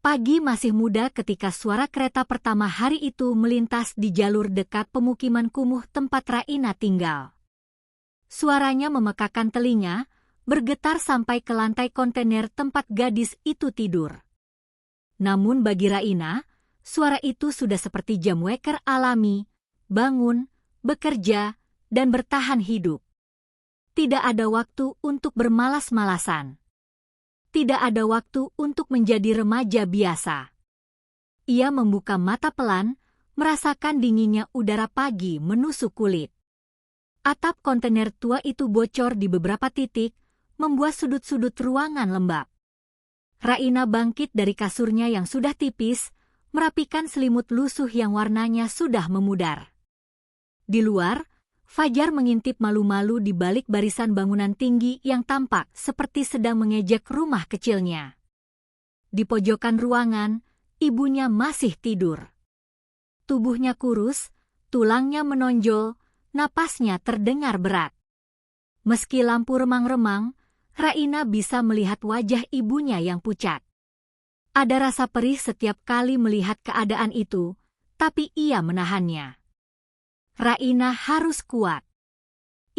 Pagi masih muda ketika suara kereta pertama hari itu melintas di jalur dekat pemukiman kumuh tempat Raina tinggal. Suaranya memekakan telinga, bergetar sampai ke lantai kontainer tempat gadis itu tidur. Namun bagi Raina, suara itu sudah seperti jam weker alami, bangun, bekerja, dan bertahan hidup. Tidak ada waktu untuk bermalas-malasan. Tidak ada waktu untuk menjadi remaja biasa. Ia membuka mata pelan, merasakan dinginnya udara pagi menusuk kulit. Atap kontainer tua itu bocor di beberapa titik, membuat sudut-sudut ruangan lembab. Raina bangkit dari kasurnya yang sudah tipis, merapikan selimut lusuh yang warnanya sudah memudar. Di luar, Fajar mengintip malu-malu di balik barisan bangunan tinggi yang tampak seperti sedang mengejek rumah kecilnya. Di pojokan ruangan, ibunya masih tidur. Tubuhnya kurus, tulangnya menonjol, napasnya terdengar berat. Meski lampu remang-remang, Raina bisa melihat wajah ibunya yang pucat. Ada rasa perih setiap kali melihat keadaan itu, tapi ia menahannya. Raina harus kuat.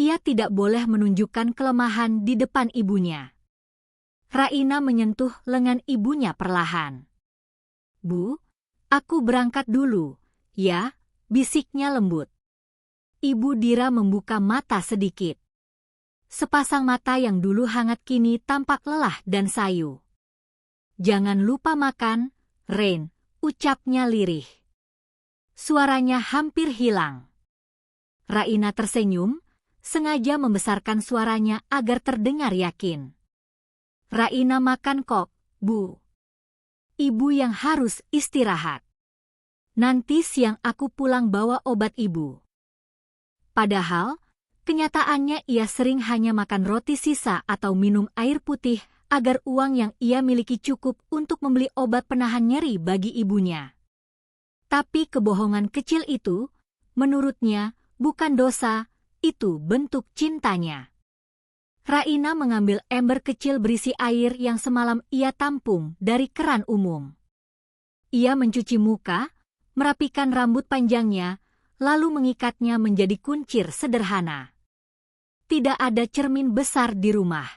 Ia tidak boleh menunjukkan kelemahan di depan ibunya. Raina menyentuh lengan ibunya perlahan. "Bu, aku berangkat dulu, ya," bisiknya lembut. Ibu Dira membuka mata sedikit. Sepasang mata yang dulu hangat kini tampak lelah dan sayu. "Jangan lupa makan, Rain," ucapnya lirih. Suaranya hampir hilang. Raina tersenyum, sengaja membesarkan suaranya agar terdengar yakin. "Raina makan kok, Bu. Ibu yang harus istirahat. Nanti siang aku pulang bawa obat ibu." Padahal, kenyataannya ia sering hanya makan roti sisa atau minum air putih agar uang yang ia miliki cukup untuk membeli obat penahan nyeri bagi ibunya. Tapi kebohongan kecil itu, menurutnya, bukan dosa, itu bentuk cintanya. Raina mengambil ember kecil berisi air yang semalam ia tampung dari keran umum. Ia mencuci muka, merapikan rambut panjangnya, lalu mengikatnya menjadi kuncir sederhana. Tidak ada cermin besar di rumah.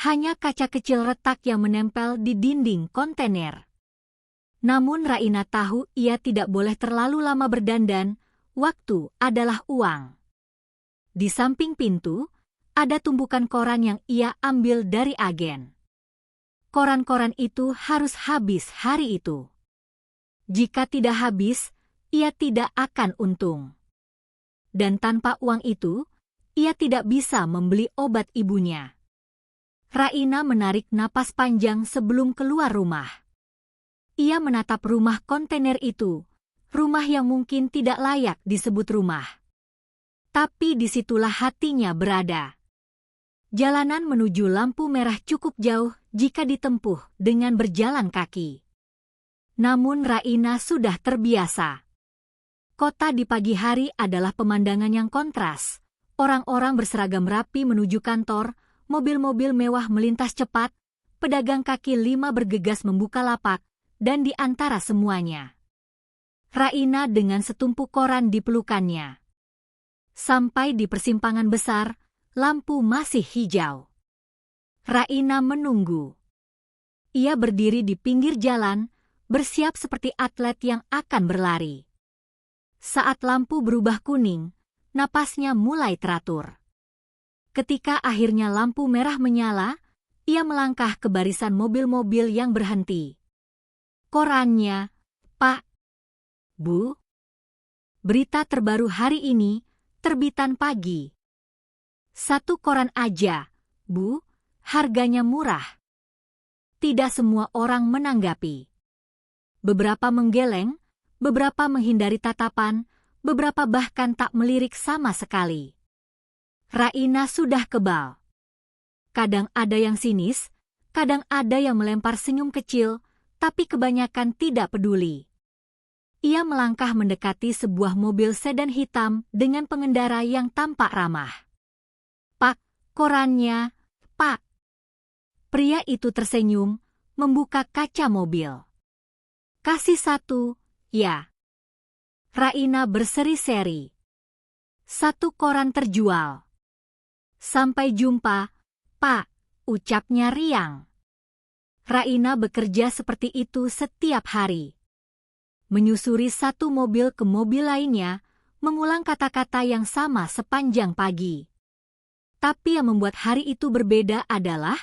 Hanya kaca kecil retak yang menempel di dinding kontainer. Namun Raina tahu ia tidak boleh terlalu lama berdandan. Waktu adalah uang. Di samping pintu, ada tumpukan koran yang ia ambil dari agen. Koran-koran itu harus habis hari itu. Jika tidak habis, ia tidak akan untung. Dan tanpa uang itu, ia tidak bisa membeli obat ibunya. Raina menarik napas panjang sebelum keluar rumah. Ia menatap rumah kontainer itu. Rumah yang mungkin tidak layak disebut rumah. Tapi disitulah hatinya berada. Jalanan menuju lampu merah cukup jauh jika ditempuh dengan berjalan kaki. Namun Raina sudah terbiasa. Kota di pagi hari adalah pemandangan yang kontras. Orang-orang berseragam rapi menuju kantor, mobil-mobil mewah melintas cepat, pedagang kaki lima bergegas membuka lapak, dan di antara semuanya, Raina dengan setumpuk koran di pelukannya. Sampai di persimpangan besar, lampu masih hijau. Raina menunggu. Ia berdiri di pinggir jalan, bersiap seperti atlet yang akan berlari. Saat lampu berubah kuning, napasnya mulai teratur. Ketika akhirnya lampu merah menyala, ia melangkah ke barisan mobil-mobil yang berhenti. Korannya, "Pak, Bu, berita terbaru hari ini, terbitan pagi. 1 koran aja, Bu, harganya murah." Tidak semua orang menanggapi. Beberapa menggeleng, beberapa menghindari tatapan, beberapa bahkan tak melirik sama sekali. Raina sudah kebal. Kadang ada yang sinis, kadang ada yang melempar senyum kecil, tapi kebanyakan tidak peduli. Ia melangkah mendekati sebuah mobil sedan hitam dengan pengendara yang tampak ramah. "Pak, korannya, Pak." Pria itu tersenyum, membuka kaca mobil. Kasih 1, ya. Raina berseri-seri. 1 koran terjual. Sampai jumpa, Pak, ucapnya riang. Raina bekerja seperti itu setiap hari. Menyusuri satu mobil ke mobil lainnya, mengulang kata-kata yang sama sepanjang pagi. Tapi yang membuat hari itu berbeda adalah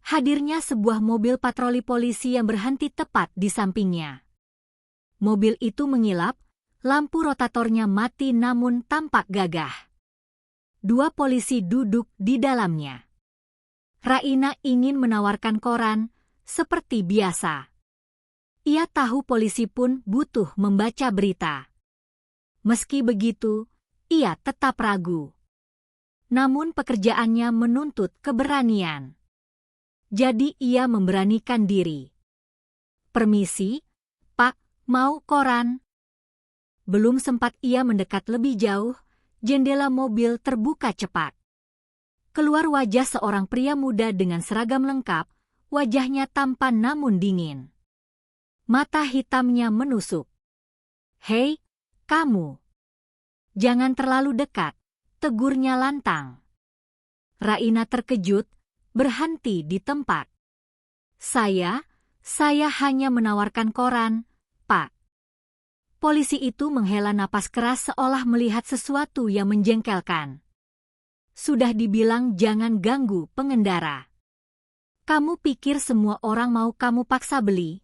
hadirnya sebuah mobil patroli polisi yang berhenti tepat di sampingnya. Mobil itu mengilap, lampu rotatornya mati namun tampak gagah. 2 polisi duduk di dalamnya. Raina ingin menawarkan koran, seperti biasa. Ia tahu polisi pun butuh membaca berita. Meski begitu, ia tetap ragu. Namun pekerjaannya menuntut keberanian. Jadi ia memberanikan diri. Permisi, Pak, mau koran? Belum sempat ia mendekat lebih jauh, jendela mobil terbuka cepat. Keluar wajah seorang pria muda dengan seragam lengkap, wajahnya tampan namun dingin. Mata hitamnya menusuk. Hei, kamu. Jangan terlalu dekat, tegurnya lantang. Raina terkejut, berhenti di tempat. Saya hanya menawarkan koran, Pak. Polisi itu menghela napas keras seolah melihat sesuatu yang menjengkelkan. Sudah dibilang jangan ganggu pengendara. Kamu pikir semua orang mau kamu paksa beli?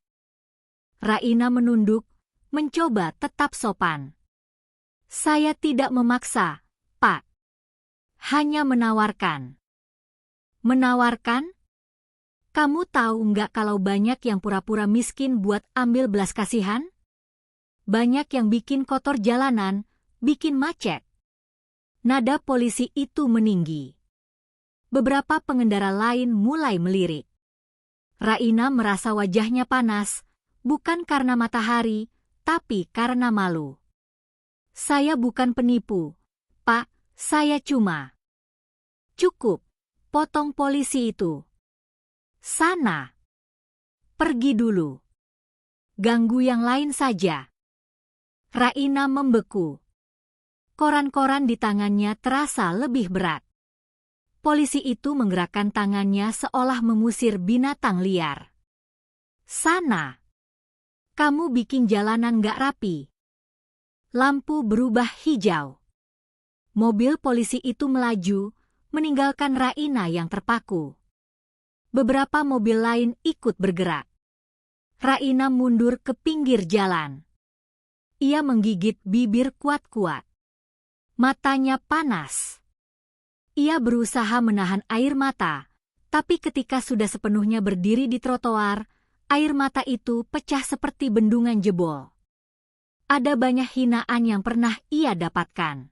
Raina menunduk, mencoba tetap sopan. Saya tidak memaksa, Pak. Hanya menawarkan. Menawarkan? Kamu tahu nggak kalau banyak yang pura-pura miskin buat ambil belas kasihan? Banyak yang bikin kotor jalanan, bikin macet. Nada polisi itu meninggi. Beberapa pengendara lain mulai melirik. Raina merasa wajahnya panas, bukan karena matahari, tapi karena malu. Saya bukan penipu, Pak, saya cuma. Cukup, potong polisi itu. Sana. Pergi dulu. Ganggu yang lain saja. Raina membeku. Koran-koran di tangannya terasa lebih berat. Polisi itu menggerakkan tangannya seolah mengusir binatang liar. Sana. Kamu bikin jalanan gak rapi. Lampu berubah hijau. Mobil polisi itu melaju, meninggalkan Raina yang terpaku. Beberapa mobil lain ikut bergerak. Raina mundur ke pinggir jalan. Ia menggigit bibir kuat-kuat. Matanya panas. Ia berusaha menahan air mata, tapi ketika sudah sepenuhnya berdiri di trotoar, air mata itu pecah seperti bendungan jebol. Ada banyak hinaan yang pernah ia dapatkan.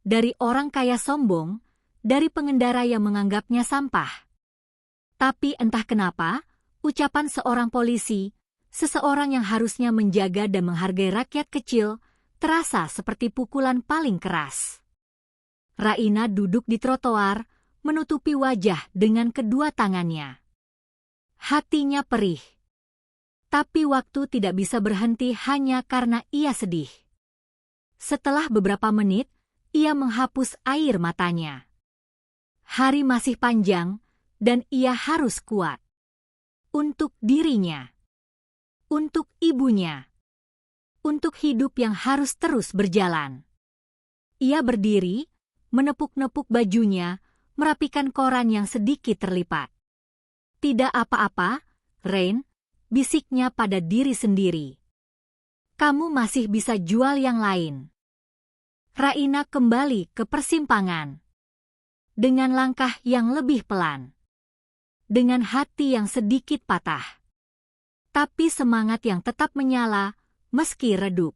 Dari orang kaya sombong, dari pengendara yang menganggapnya sampah. Tapi entah kenapa, ucapan seorang polisi, seseorang yang harusnya menjaga dan menghargai rakyat kecil, terasa seperti pukulan paling keras. Raina duduk di trotoar, menutupi wajah dengan kedua tangannya. Hatinya perih. Tapi waktu tidak bisa berhenti hanya karena ia sedih. Setelah beberapa menit, ia menghapus air matanya. Hari masih panjang, dan ia harus kuat. Untuk dirinya. Untuk ibunya. Untuk hidup yang harus terus berjalan. Ia berdiri, menepuk-nepuk bajunya, merapikan koran yang sedikit terlipat. Tidak apa-apa, Rain, bisiknya pada diri sendiri. Kamu masih bisa jual yang lain. Raina kembali ke persimpangan. Dengan langkah yang lebih pelan. Dengan hati yang sedikit patah. Tapi semangat yang tetap menyala, meski redup.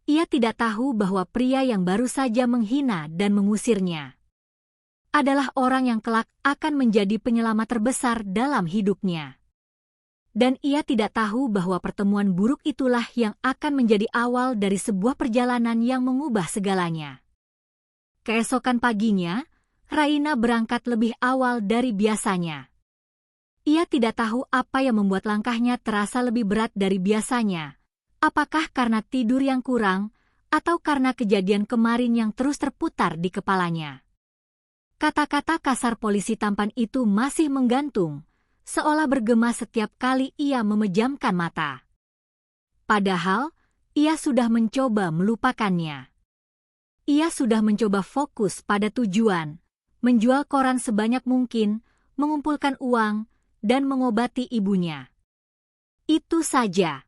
Ia tidak tahu bahwa pria yang baru saja menghina dan mengusirnya adalah orang yang kelak akan menjadi penyelamat terbesar dalam hidupnya. Dan ia tidak tahu bahwa pertemuan buruk itulah yang akan menjadi awal dari sebuah perjalanan yang mengubah segalanya. Keesokan paginya, Raina berangkat lebih awal dari biasanya. Ia tidak tahu apa yang membuat langkahnya terasa lebih berat dari biasanya. Apakah karena tidur yang kurang, atau karena kejadian kemarin yang terus terputar di kepalanya. Kata-kata kasar polisi tampan itu masih menggantung, seolah bergema setiap kali ia memejamkan mata. Padahal, ia sudah mencoba melupakannya. Ia sudah mencoba fokus pada tujuan, menjual koran sebanyak mungkin, mengumpulkan uang, dan mengobati ibunya. Itu saja.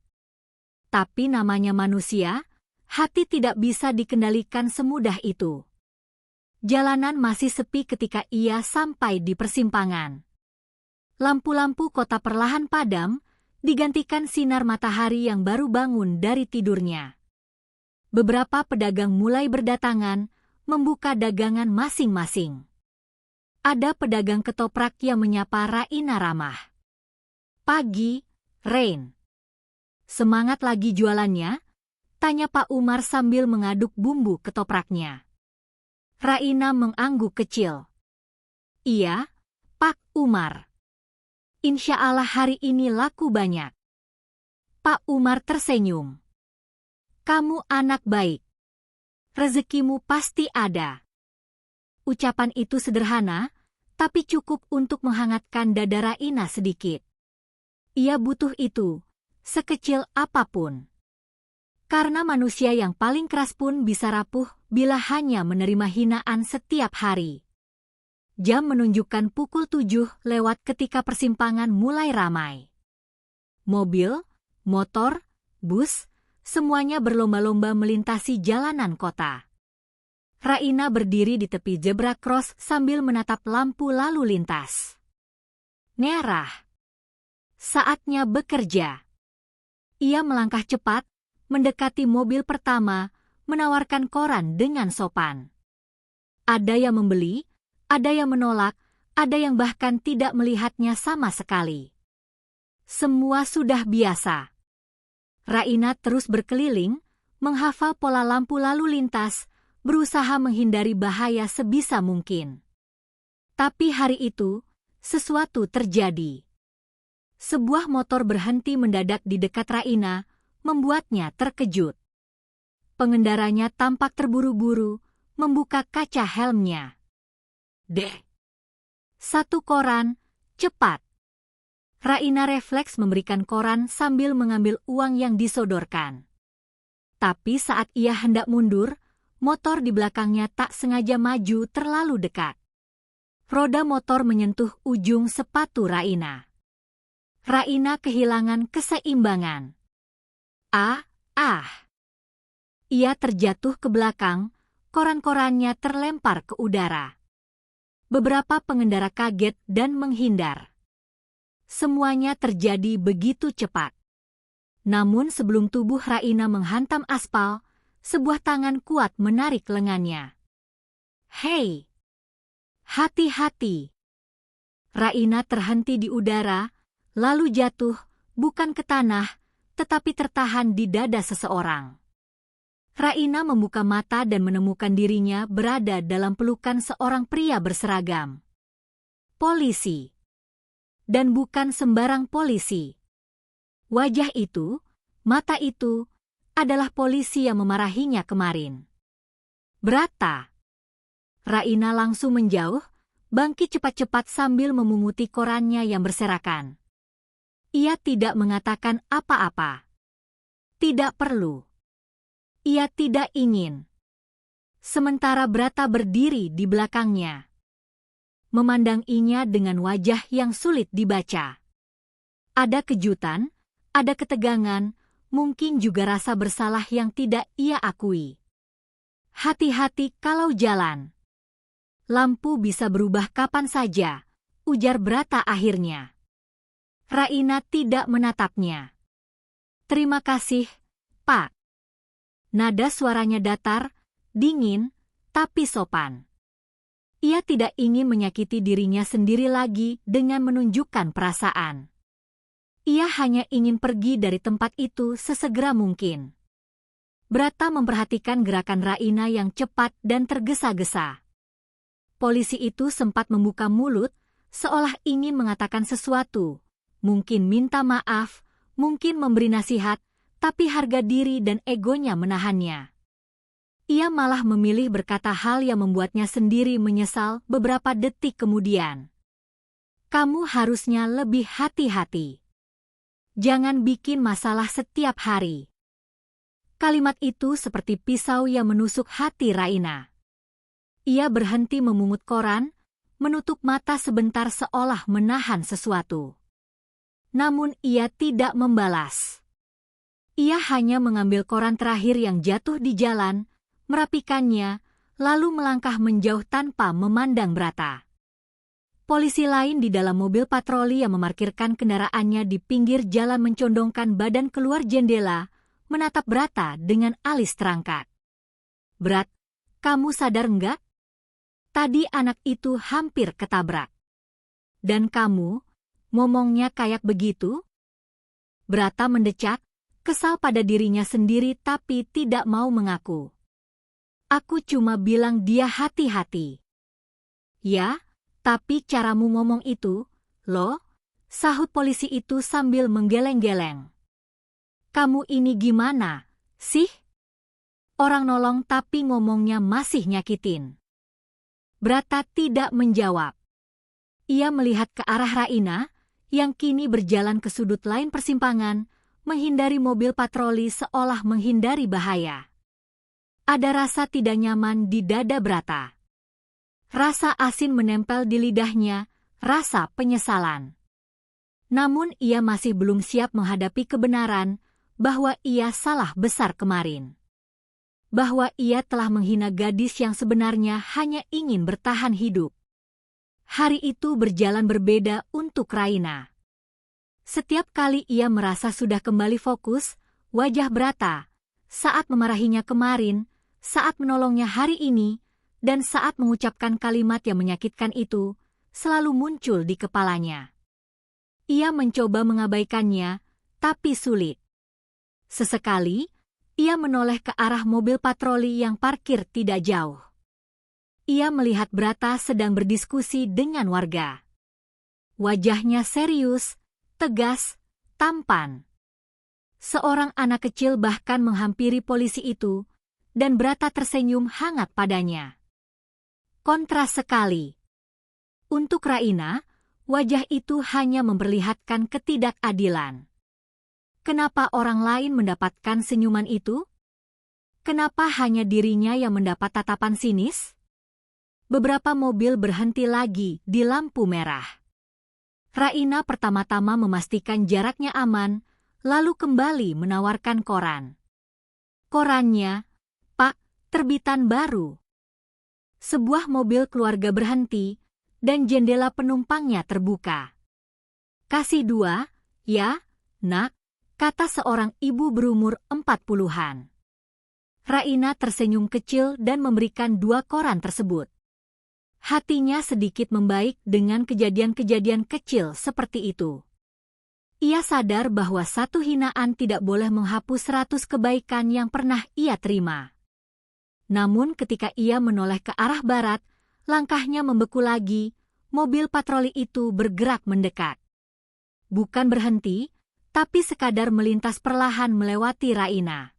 Tapi namanya manusia, hati tidak bisa dikendalikan semudah itu. Jalanan masih sepi ketika ia sampai di persimpangan. Lampu-lampu kota perlahan padam, digantikan sinar matahari yang baru bangun dari tidurnya. Beberapa pedagang mulai berdatangan, membuka dagangan masing-masing. Ada pedagang ketoprak yang menyapa Raina ramah. "Pagi, Rain. Semangat lagi jualannya?" tanya Pak Umar sambil mengaduk bumbu ketopraknya. Raina mengangguk kecil. "Iya, Pak Umar. Insya Allah hari ini laku banyak." Pak Umar tersenyum. "Kamu anak baik. Rezekimu pasti ada." Ucapan itu sederhana, tapi cukup untuk menghangatkan dada Raina sedikit. Ia butuh itu, sekecil apapun. Karena manusia yang paling keras pun bisa rapuh bila hanya menerima hinaan setiap hari. Jam menunjukkan pukul 7 lewat ketika persimpangan mulai ramai. Mobil, motor, bus, semuanya berlomba-lomba melintasi jalanan kota. Raina berdiri di tepi zebra cross sambil menatap lampu lalu lintas. Merah. Saatnya bekerja. Ia melangkah cepat, mendekati mobil pertama, menawarkan koran dengan sopan. Ada yang membeli, ada yang menolak, ada yang bahkan tidak melihatnya sama sekali. Semua sudah biasa. Raina terus berkeliling, menghafal pola lampu lalu lintas, berusaha menghindari bahaya sebisa mungkin. Tapi hari itu, sesuatu terjadi. Sebuah motor berhenti mendadak di dekat Raina, membuatnya terkejut. Pengendaranya tampak terburu-buru, membuka kaca helmnya. Satu koran, cepat. Raina refleks memberikan koran sambil mengambil uang yang disodorkan. Tapi saat ia hendak mundur, motor di belakangnya tak sengaja maju terlalu dekat. Roda motor menyentuh ujung sepatu Raina. Raina kehilangan keseimbangan. Ia terjatuh ke belakang, koran-korannya terlempar ke udara. Beberapa pengendara kaget dan menghindar. Semuanya terjadi begitu cepat. Namun sebelum tubuh Raina menghantam aspal, sebuah tangan kuat menarik lengannya. "Hei! Hati-hati!" Raina terhenti di udara, lalu jatuh, bukan ke tanah, tetapi tertahan di dada seseorang. Raina membuka mata dan menemukan dirinya berada dalam pelukan seorang pria berseragam. Polisi. Dan bukan sembarang polisi. Wajah itu, mata itu, adalah polisi yang memarahinya kemarin. "Brata." Raina langsung menjauh, bangkit cepat-cepat sambil memunguti korannya yang berserakan. Ia tidak mengatakan apa-apa. Tidak perlu. Ia tidak ingin. Sementara Brata berdiri di belakangnya, memandanginya dengan wajah yang sulit dibaca. Ada kejutan, ada ketegangan, mungkin juga rasa bersalah yang tidak ia akui. "Hati-hati kalau jalan. Lampu bisa berubah kapan saja," ujar Brata akhirnya. Raina tidak menatapnya. "Terima kasih, Pak." Nada suaranya datar, dingin, tapi sopan. Ia tidak ingin menyakiti dirinya sendiri lagi dengan menunjukkan perasaan. Ia hanya ingin pergi dari tempat itu sesegera mungkin. Brata memperhatikan gerakan Raina yang cepat dan tergesa-gesa. Polisi itu sempat membuka mulut, seolah ingin mengatakan sesuatu, mungkin minta maaf, mungkin memberi nasihat, tapi harga diri dan egonya menahannya. Ia malah memilih berkata hal yang membuatnya sendiri menyesal beberapa detik kemudian. Kamu harusnya lebih hati-hati. Jangan bikin masalah setiap hari. Kalimat itu seperti pisau yang menusuk hati Raina. Ia berhenti memungut koran, menutup mata sebentar seolah menahan sesuatu. Namun ia tidak membalas. Ia hanya mengambil koran terakhir yang jatuh di jalan, merapikannya, lalu melangkah menjauh tanpa memandang Brata. Polisi lain di dalam mobil patroli yang memarkirkan kendaraannya di pinggir jalan mencondongkan badan keluar jendela, menatap Brata dengan alis terangkat. Brat, kamu sadar enggak? Tadi anak itu hampir ketabrak. Dan kamu, ngomongnya kayak begitu? Brata mendecak, kesal pada dirinya sendiri tapi tidak mau mengaku. Aku cuma bilang dia hati-hati. Ya, tapi caramu ngomong itu, loh, sahut polisi itu sambil menggeleng-geleng. Kamu ini gimana, sih? Orang nolong tapi ngomongnya masih nyakitin. Brata tidak menjawab. Ia melihat ke arah Raina, yang kini berjalan ke sudut lain persimpangan, menghindari mobil patroli seolah menghindari bahaya. Ada rasa tidak nyaman di dada Brata. Rasa asin menempel di lidahnya, rasa penyesalan. Namun ia masih belum siap menghadapi kebenaran bahwa ia salah besar kemarin. Bahwa ia telah menghina gadis yang sebenarnya hanya ingin bertahan hidup. Hari itu berjalan berbeda untuk Raina. Setiap kali ia merasa sudah kembali fokus, wajah Brata, saat memarahinya kemarin, saat menolongnya hari ini, dan saat mengucapkan kalimat yang menyakitkan itu, selalu muncul di kepalanya. Ia mencoba mengabaikannya, tapi sulit. Sesekali, ia menoleh ke arah mobil patroli yang parkir tidak jauh. Ia melihat Brata sedang berdiskusi dengan warga. Wajahnya serius, tegas, tampan. Seorang anak kecil bahkan menghampiri polisi itu, dan Brata tersenyum hangat padanya. Kontras sekali. Untuk Raina, wajah itu hanya memperlihatkan ketidakadilan. Kenapa orang lain mendapatkan senyuman itu? Kenapa hanya dirinya yang mendapat tatapan sinis? Beberapa mobil berhenti lagi di lampu merah. Raina pertama-tama memastikan jaraknya aman, lalu kembali menawarkan koran. Korannya, Pak, terbitan baru. Sebuah mobil keluarga berhenti, dan jendela penumpangnya terbuka. Kasih 2, ya, nak, kata seorang ibu berumur 40-an. Raina tersenyum kecil dan memberikan 2 koran tersebut. Hatinya sedikit membaik dengan kejadian-kejadian kecil seperti itu. Ia sadar bahwa satu hinaan tidak boleh menghapus 100 kebaikan yang pernah ia terima. Namun ketika ia menoleh ke arah barat, langkahnya membeku lagi, mobil patroli itu bergerak mendekat. Bukan berhenti, tapi sekadar melintas perlahan melewati Raina.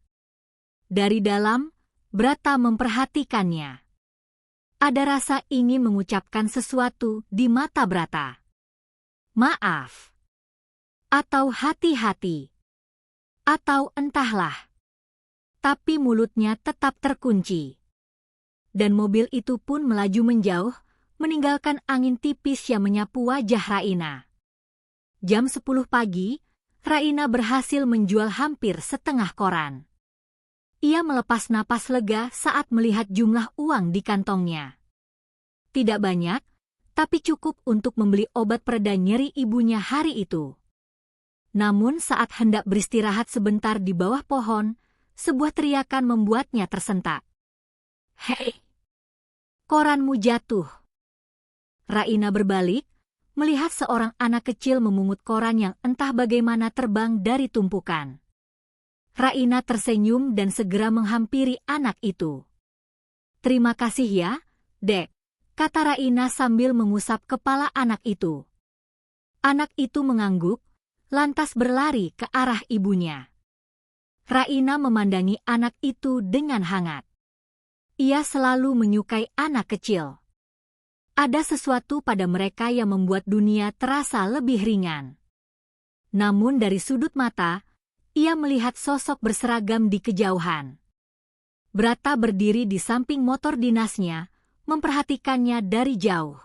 Dari dalam, Brata memperhatikannya. Ada rasa ingin mengucapkan sesuatu di mata Brata. Maaf. Atau hati-hati. Atau entahlah. Tapi mulutnya tetap terkunci. Dan mobil itu pun melaju menjauh, meninggalkan angin tipis yang menyapu wajah Raina. Jam 10 pagi, Raina berhasil menjual hampir setengah koran. Ia melepas napas lega saat melihat jumlah uang di kantongnya. Tidak banyak, tapi cukup untuk membeli obat pereda nyeri ibunya hari itu. Namun saat hendak beristirahat sebentar di bawah pohon, sebuah teriakan membuatnya tersentak. Hei! Koranmu jatuh. Raina berbalik, melihat seorang anak kecil memungut koran yang entah bagaimana terbang dari tumpukan. Raina tersenyum dan segera menghampiri anak itu. Terima kasih ya, Dek. kata Raina sambil mengusap kepala anak itu. Anak itu mengangguk, lantas berlari ke arah ibunya. Raina memandangi anak itu dengan hangat. Ia selalu menyukai anak kecil. Ada sesuatu pada mereka yang membuat dunia terasa lebih ringan. Namun dari sudut mata, ia melihat sosok berseragam di kejauhan. Brata berdiri di samping motor dinasnya, memperhatikannya dari jauh.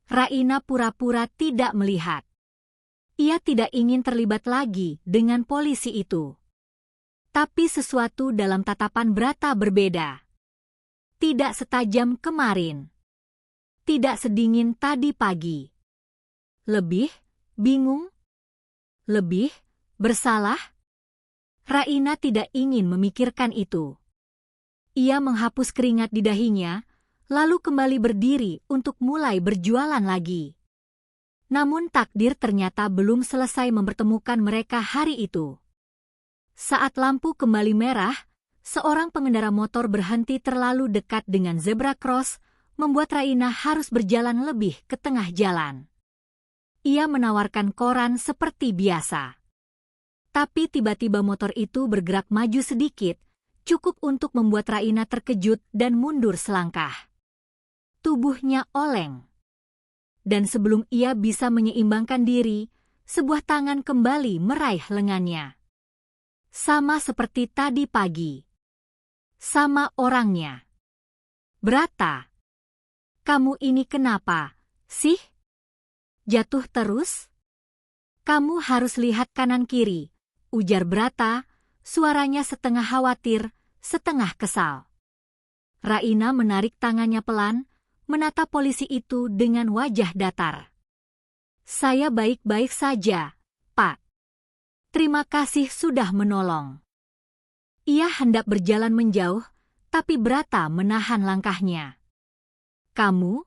Raina pura-pura tidak melihat. Ia tidak ingin terlibat lagi dengan polisi itu. Tapi sesuatu dalam tatapan Brata berbeda. Tidak setajam kemarin. Tidak sedingin tadi pagi. Lebih bingung? Lebih bersalah? Raina tidak ingin memikirkan itu. Ia menghapus keringat di dahinya, lalu kembali berdiri untuk mulai berjualan lagi. Namun takdir ternyata belum selesai mempertemukan mereka hari itu. Saat lampu kembali merah, seorang pengendara motor berhenti terlalu dekat dengan zebra cross, membuat Raina harus berjalan lebih ke tengah jalan. Ia menawarkan koran seperti biasa. Tapi tiba-tiba motor itu bergerak maju sedikit, cukup untuk membuat Raina terkejut dan mundur selangkah. Tubuhnya oleng. Dan sebelum ia bisa menyeimbangkan diri, sebuah tangan kembali meraih lengannya. Sama seperti tadi pagi. Sama orangnya. Brata, kamu ini kenapa, sih? Jatuh terus? Kamu harus lihat kanan kiri, ujar Brata, suaranya setengah khawatir, setengah kesal. Raina menarik tangannya pelan, menatap polisi itu dengan wajah datar. Saya baik-baik saja, Pak. Terima kasih sudah menolong. Ia hendak berjalan menjauh, tapi Brata menahan langkahnya. Kamu,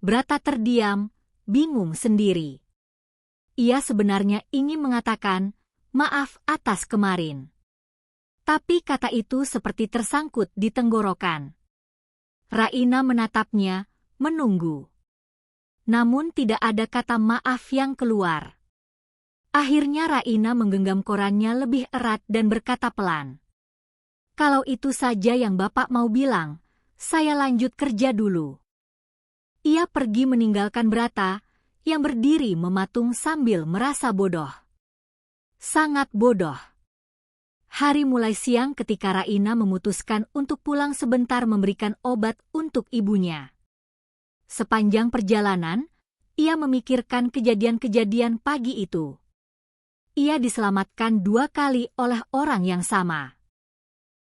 Brata terdiam, bingung sendiri. Ia sebenarnya ingin mengatakan, maaf atas kemarin. Tapi kata itu seperti tersangkut di tenggorokan. Raina menatapnya, menunggu. Namun tidak ada kata maaf yang keluar. Akhirnya Raina menggenggam korannya lebih erat dan berkata pelan. Kalau itu saja yang Bapak mau bilang, saya lanjut kerja dulu. Ia pergi meninggalkan Brata, yang berdiri mematung sambil merasa bodoh. Sangat bodoh. Hari mulai siang ketika Raina memutuskan untuk pulang sebentar memberikan obat untuk ibunya. Sepanjang perjalanan, ia memikirkan kejadian-kejadian pagi itu. Ia diselamatkan 2 kali oleh orang yang sama.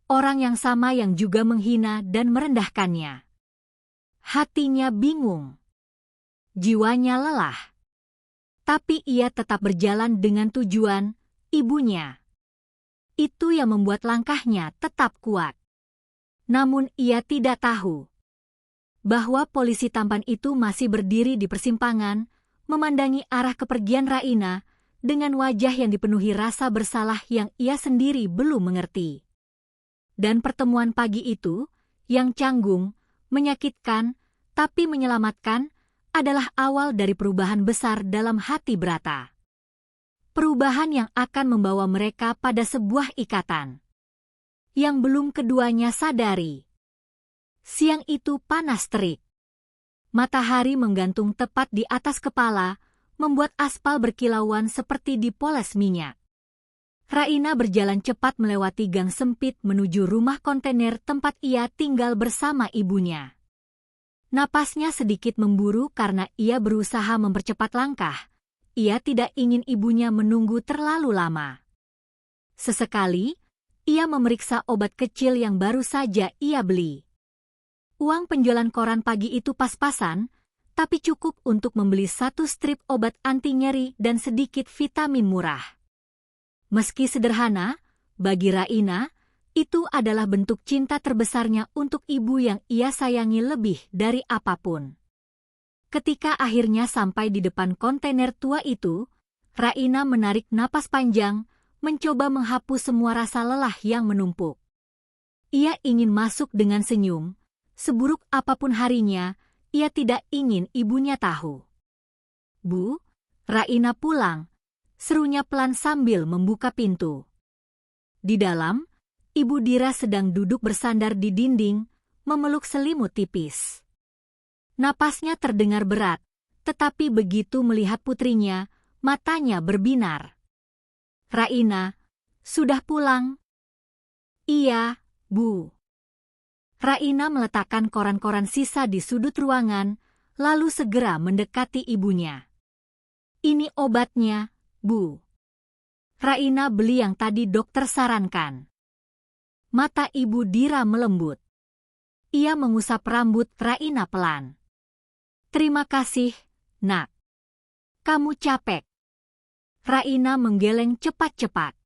Orang yang sama yang juga menghina dan merendahkannya. Hatinya bingung. Jiwanya lelah. Tapi ia tetap berjalan dengan tujuan, ibunya. Itu yang membuat langkahnya tetap kuat. Namun ia tidak tahu bahwa polisi tampan itu masih berdiri di persimpangan, memandangi arah kepergian Raina dengan wajah yang dipenuhi rasa bersalah yang ia sendiri belum mengerti. Dan pertemuan pagi itu, yang canggung, menyakitkan, tapi menyelamatkan, adalah awal dari perubahan besar dalam hati Brata. Perubahan yang akan membawa mereka pada sebuah ikatan yang belum keduanya sadari. Siang itu panas terik. Matahari menggantung tepat di atas kepala, membuat aspal berkilauan seperti dipoles minyak. Raina berjalan cepat melewati gang sempit menuju rumah kontainer tempat ia tinggal bersama ibunya. Napasnya sedikit memburu karena ia berusaha mempercepat langkah. Ia tidak ingin ibunya menunggu terlalu lama. Sesekali, ia memeriksa obat kecil yang baru saja ia beli. Uang penjualan koran pagi itu pas-pasan, tapi cukup untuk membeli 1 strip obat anti nyeri dan sedikit vitamin murah. Meski sederhana, bagi Raina, itu adalah bentuk cinta terbesarnya untuk ibu yang ia sayangi lebih dari apapun. Ketika akhirnya sampai di depan kontainer tua itu, Raina menarik napas panjang, mencoba menghapus semua rasa lelah yang menumpuk. Ia ingin masuk dengan senyum, Seburuk apapun harinya, ia tidak ingin ibunya tahu. "Bu, Raina pulang," serunya pelan sambil membuka pintu. Di dalam, Ibu Dira sedang duduk bersandar di dinding, memeluk selimut tipis. Napasnya terdengar berat, tetapi begitu melihat putrinya, matanya berbinar. "Raina, sudah pulang?" "Iya, Bu." Raina meletakkan koran-koran sisa di sudut ruangan, lalu segera mendekati ibunya. "Ini obatnya, Bu." Raina beli yang tadi dokter sarankan. Mata Ibu Dira melembut. Ia mengusap rambut Raina pelan. "Terima kasih, Nak. Kamu capek." Raina menggeleng cepat-cepat.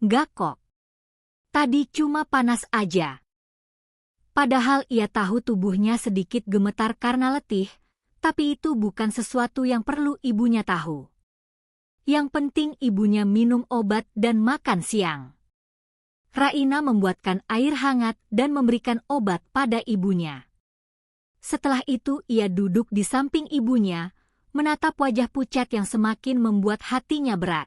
"Nggak kok. Tadi cuma panas aja." Padahal ia tahu tubuhnya sedikit gemetar karena letih, tapi itu bukan sesuatu yang perlu ibunya tahu. Yang penting ibunya minum obat dan makan siang. Raina membuatkan air hangat dan memberikan obat pada ibunya. Setelah itu ia duduk di samping ibunya, menatap wajah pucat yang semakin membuat hatinya berat.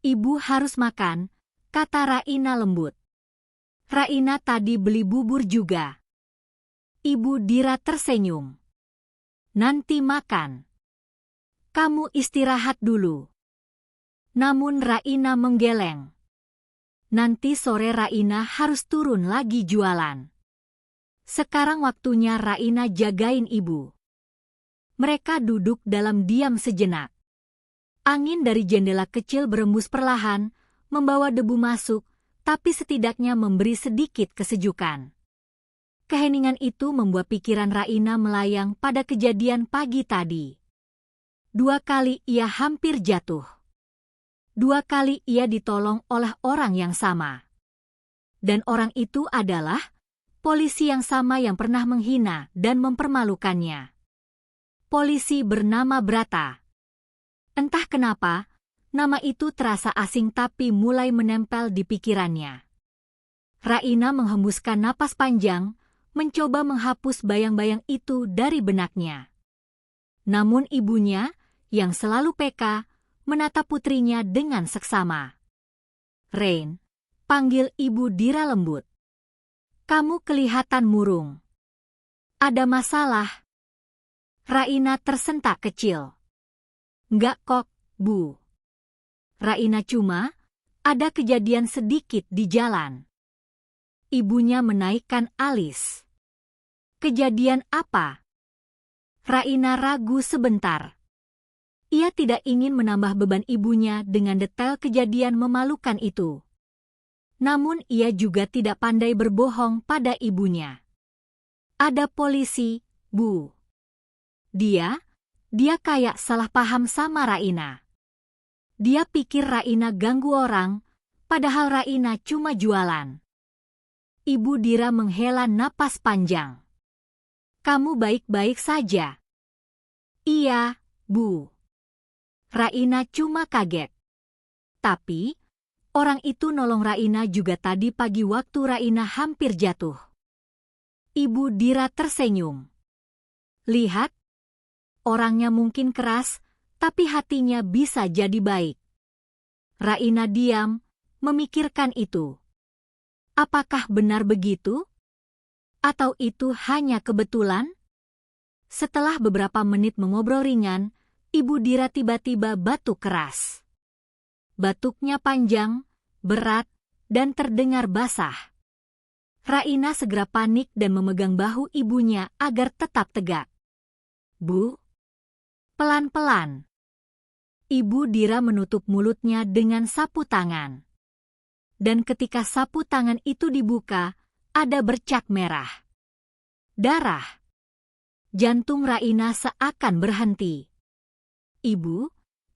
"Ibu harus makan," kata Raina lembut. "Raina tadi beli bubur juga." Ibu Dira tersenyum. "Nanti makan. Kamu istirahat dulu." Namun Raina menggeleng. Nanti sore Raina harus turun lagi jualan. Sekarang waktunya Raina jagain ibu. Mereka duduk dalam diam sejenak. Angin dari jendela kecil berembus perlahan, membawa debu masuk, tapi setidaknya memberi sedikit kesejukan. Keheningan itu membuat pikiran Raina melayang pada kejadian pagi tadi. 2 kali ia hampir jatuh. 2 kali ia ditolong oleh orang yang sama. Dan orang itu adalah polisi yang sama yang pernah menghina dan mempermalukannya. Polisi bernama Brata. Entah kenapa, nama itu terasa asing tapi mulai menempel di pikirannya. Raina menghembuskan napas panjang, mencoba menghapus bayang-bayang itu dari benaknya. Namun ibunya, yang selalu peka, menatap putrinya dengan seksama. "Rain," panggil Ibu Dira lembut. "Kamu kelihatan murung. Ada masalah?" Raina tersentak kecil. "Nggak kok, Bu." Raina cuma, ada kejadian sedikit di jalan. Ibunya menaikkan alis. "Kejadian apa?" Raina ragu sebentar. Ia tidak ingin menambah beban ibunya dengan detail kejadian memalukan itu. Namun ia juga tidak pandai berbohong pada ibunya. "Ada polisi, Bu." Dia kayak salah paham sama Raina. Dia pikir Raina ganggu orang, padahal Raina cuma jualan. Ibu Dira menghela napas panjang. "Kamu baik-baik saja?" "Iya, Bu." Raina cuma kaget. Tapi, orang itu nolong Raina juga tadi pagi waktu Raina hampir jatuh. Ibu Dira tersenyum. "Lihat, orangnya mungkin keras, tapi hatinya bisa jadi baik." Raina diam, memikirkan itu. Apakah benar begitu? Atau itu hanya kebetulan? Setelah beberapa menit mengobrol ringan, Ibu Dira tiba-tiba batuk keras. Batuknya panjang, berat, dan terdengar basah. Raina segera panik dan memegang bahu ibunya agar tetap tegak. "Bu." Pelan-pelan. Ibu Dira menutup mulutnya dengan sapu tangan. Dan ketika sapu tangan itu dibuka, ada bercak merah. Darah. Jantung Raina seakan berhenti. "Ibu,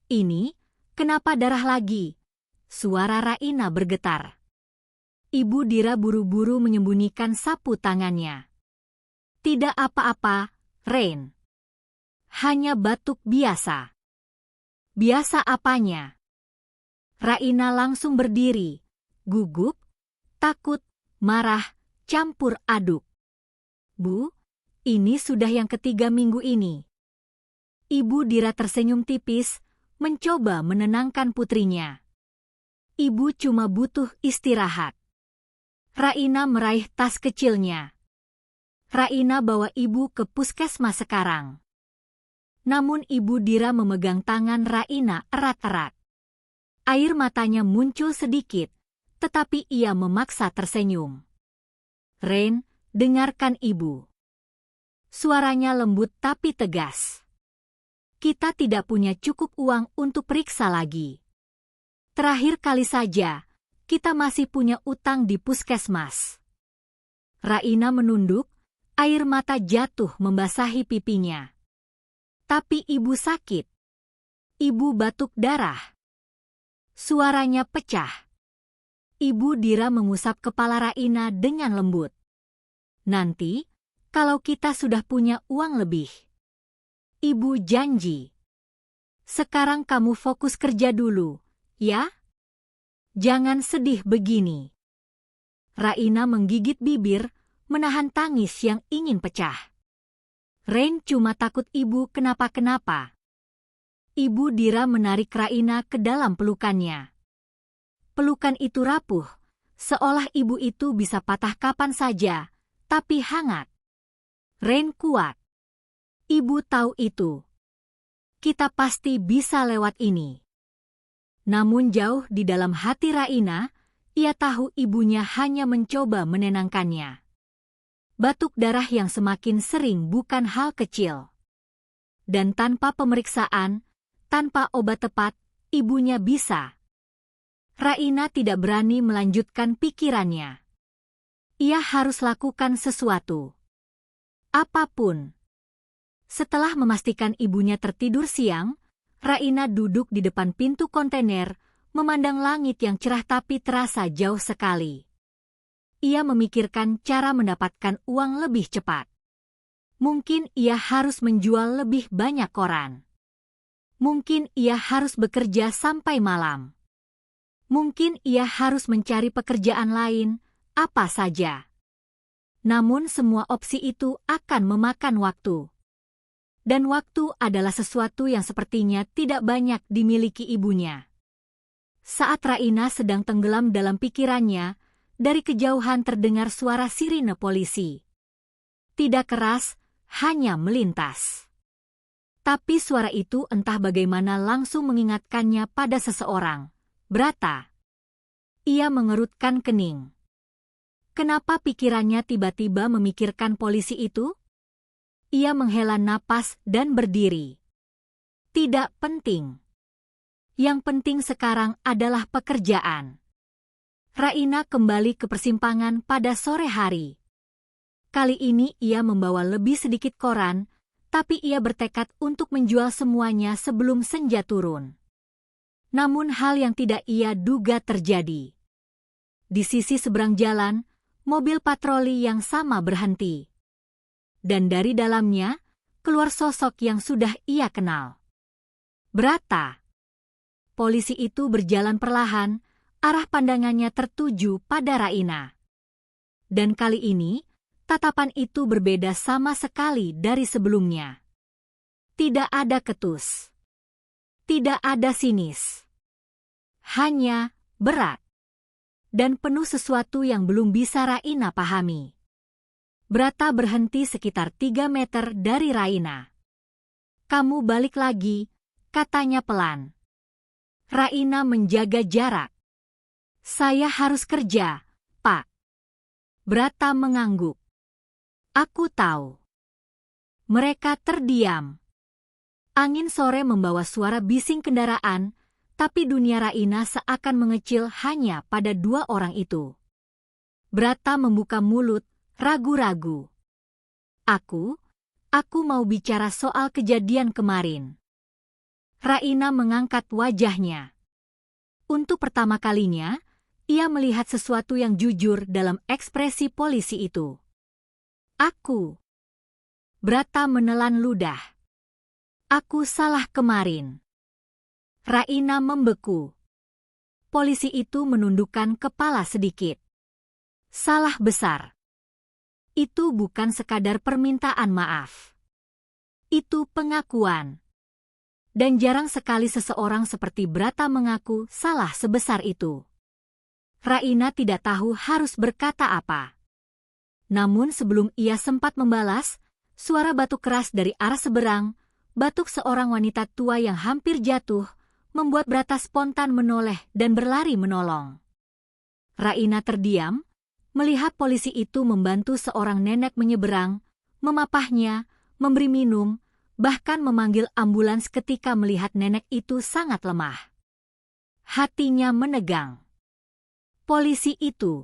ini, kenapa darah lagi?" Suara Raina bergetar. Ibu Dira buru-buru menyembunyikan sapu tangannya. "Tidak apa-apa, Rain. Hanya batuk biasa." "Biasa apanya?" Raina langsung berdiri, gugup, takut, marah, campur aduk. Bu, ini sudah yang ketiga minggu ini. Ibu Dira tersenyum tipis, mencoba menenangkan putrinya. Ibu cuma butuh istirahat. Raina meraih tas kecilnya. Raina bawa ibu ke puskesmas sekarang. Namun Ibu Dira memegang tangan Raina erat-erat. Air matanya muncul sedikit, tetapi ia memaksa tersenyum. Rain, dengarkan ibu. Suaranya lembut tapi tegas. Kita tidak punya cukup uang untuk periksa lagi. Terakhir kali saja, kita masih punya utang di puskesmas. Raina menunduk, air mata jatuh membasahi pipinya. Tapi ibu sakit. Ibu batuk darah. Suaranya pecah. Ibu Dira mengusap kepala Raina dengan lembut. Nanti, kalau kita sudah punya uang lebih. Ibu janji. Sekarang kamu fokus kerja dulu, ya? Jangan sedih begini. Raina menggigit bibir, menahan tangis yang ingin pecah. Rain cuma takut ibu kenapa-kenapa. Ibu Dira menarik Raina ke dalam pelukannya. Pelukan itu rapuh, seolah ibu itu bisa patah kapan saja, tapi hangat. Rain kuat. Ibu tahu itu. Kita pasti bisa lewat ini. Namun jauh di dalam hati Raina, ia tahu ibunya hanya mencoba menenangkannya. Batuk darah yang semakin sering bukan hal kecil. Dan tanpa pemeriksaan, tanpa obat tepat, ibunya bisa. Raina tidak berani melanjutkan pikirannya. Ia harus lakukan sesuatu. Apapun. Setelah memastikan ibunya tertidur siang, Raina duduk di depan pintu kontainer, memandang langit yang cerah tapi terasa jauh sekali. Ia memikirkan cara mendapatkan uang lebih cepat. Mungkin ia harus menjual lebih banyak koran. Mungkin ia harus bekerja sampai malam. Mungkin ia harus mencari pekerjaan lain, apa saja. Namun semua opsi itu akan memakan waktu. Dan waktu adalah sesuatu yang sepertinya tidak banyak dimiliki ibunya. Saat Raina sedang tenggelam dalam pikirannya, dari kejauhan terdengar suara sirine polisi. Tidak keras, hanya melintas. Tapi suara itu entah bagaimana langsung mengingatkannya pada seseorang. Brata. Ia mengerutkan kening. Kenapa pikirannya tiba-tiba memikirkan polisi itu? Ia menghela napas dan berdiri. Tidak penting. Yang penting sekarang adalah pekerjaan. Raina kembali ke persimpangan pada sore hari. Kali ini ia membawa lebih sedikit koran, tapi ia bertekad untuk menjual semuanya sebelum senja turun. Namun hal yang tidak ia duga terjadi. Di sisi seberang jalan, mobil patroli yang sama berhenti. Dan dari dalamnya, keluar sosok yang sudah ia kenal. Brata. Polisi itu berjalan perlahan, arah pandangannya tertuju pada Raina. Dan kali ini, tatapan itu berbeda sama sekali dari sebelumnya. Tidak ada ketus. Tidak ada sinis. Hanya berat. Dan penuh sesuatu yang belum bisa Raina pahami. Brata berhenti sekitar 3 meter dari Raina. Kamu balik lagi, katanya pelan. Raina menjaga jarak. Saya harus kerja, Pak. Brata mengangguk. Aku tahu. Mereka terdiam. Angin sore membawa suara bising kendaraan, tapi dunia Raina seakan mengecil hanya pada 2 orang itu. Brata membuka mulut, ragu-ragu. Aku mau bicara soal kejadian kemarin. Raina mengangkat wajahnya. Untuk pertama kalinya, ia melihat sesuatu yang jujur dalam ekspresi polisi itu. Brata menelan ludah. Aku salah kemarin. Raina membeku. Polisi itu menundukkan kepala sedikit. Salah besar. Itu bukan sekadar permintaan maaf. Itu pengakuan. Dan jarang sekali seseorang seperti Brata mengaku salah sebesar itu. Raina tidak tahu harus berkata apa. Namun sebelum ia sempat membalas, suara batuk keras dari arah seberang, batuk seorang wanita tua yang hampir jatuh, membuat Brata spontan menoleh dan berlari menolong. Raina terdiam, melihat polisi itu membantu seorang nenek menyeberang, memapahnya, memberi minum, bahkan memanggil ambulans ketika melihat nenek itu sangat lemah. Hatinya menegang. Polisi itu,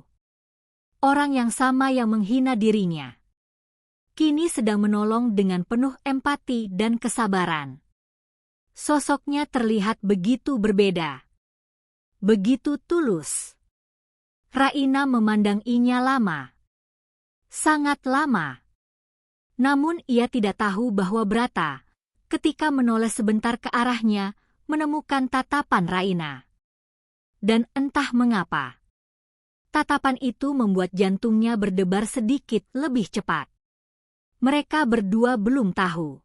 orang yang sama yang menghina dirinya, kini sedang menolong dengan penuh empati dan kesabaran. Sosoknya terlihat begitu berbeda. Begitu tulus. Raina memandanginya lama. Sangat lama. Namun ia tidak tahu bahwa Brata, ketika menoleh sebentar ke arahnya, menemukan tatapan Raina. Dan entah mengapa, tatapan itu membuat jantungnya berdebar sedikit lebih cepat. Mereka berdua belum tahu.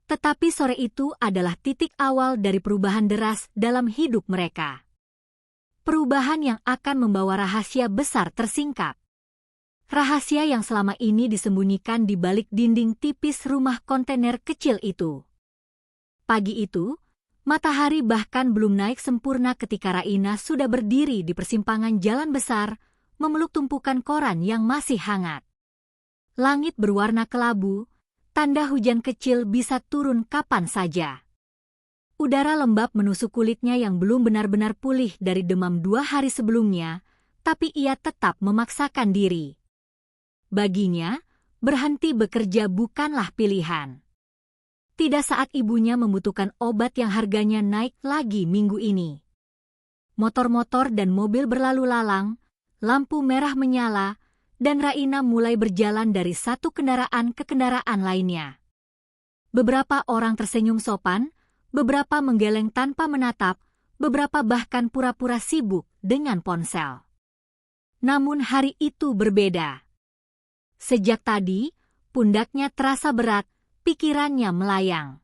Tetapi sore itu adalah titik awal dari perubahan deras dalam hidup mereka. Perubahan yang akan membawa rahasia besar tersingkap. Rahasia yang selama ini disembunyikan di balik dinding tipis rumah kontainer kecil itu. Pagi itu, matahari bahkan belum naik sempurna ketika Raina sudah berdiri di persimpangan jalan besar, memeluk tumpukan koran yang masih hangat. Langit berwarna kelabu, tanda hujan kecil bisa turun kapan saja. Udara lembab menusuk kulitnya yang belum benar-benar pulih dari demam 2 hari sebelumnya, tapi ia tetap memaksakan diri. Baginya, berhenti bekerja bukanlah pilihan. Tidak saat ibunya membutuhkan obat yang harganya naik lagi minggu ini. Motor-motor dan mobil berlalu lalang, lampu merah menyala, dan Raina mulai berjalan dari satu kendaraan ke kendaraan lainnya. Beberapa orang tersenyum sopan, beberapa menggeleng tanpa menatap, beberapa bahkan pura-pura sibuk dengan ponsel. Namun hari itu berbeda. Sejak tadi, pundaknya terasa berat, pikirannya melayang.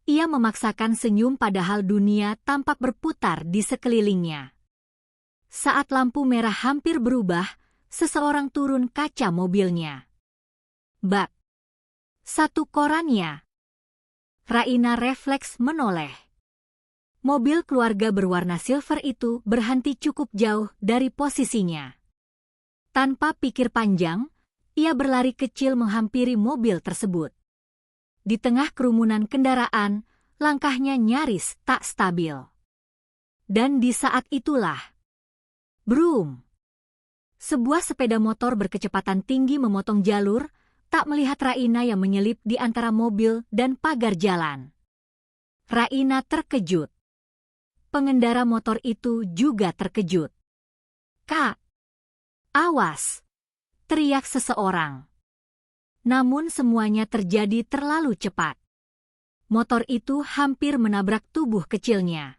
Ia memaksakan senyum padahal dunia tampak berputar di sekelilingnya. Saat lampu merah hampir berubah, seseorang turun kaca mobilnya. Bak. Satu korannya. Raina refleks menoleh. Mobil keluarga berwarna silver itu berhenti cukup jauh dari posisinya. Tanpa pikir panjang, ia berlari kecil menghampiri mobil tersebut. Di tengah kerumunan kendaraan, langkahnya nyaris tak stabil. Dan di saat itulah, brum! Sebuah sepeda motor berkecepatan tinggi memotong jalur, tak melihat Raina yang menyelip di antara mobil dan pagar jalan. Raina terkejut. Pengendara motor itu juga terkejut. "Kak! Awas!" teriak seseorang. Namun semuanya terjadi terlalu cepat. Motor itu hampir menabrak tubuh kecilnya.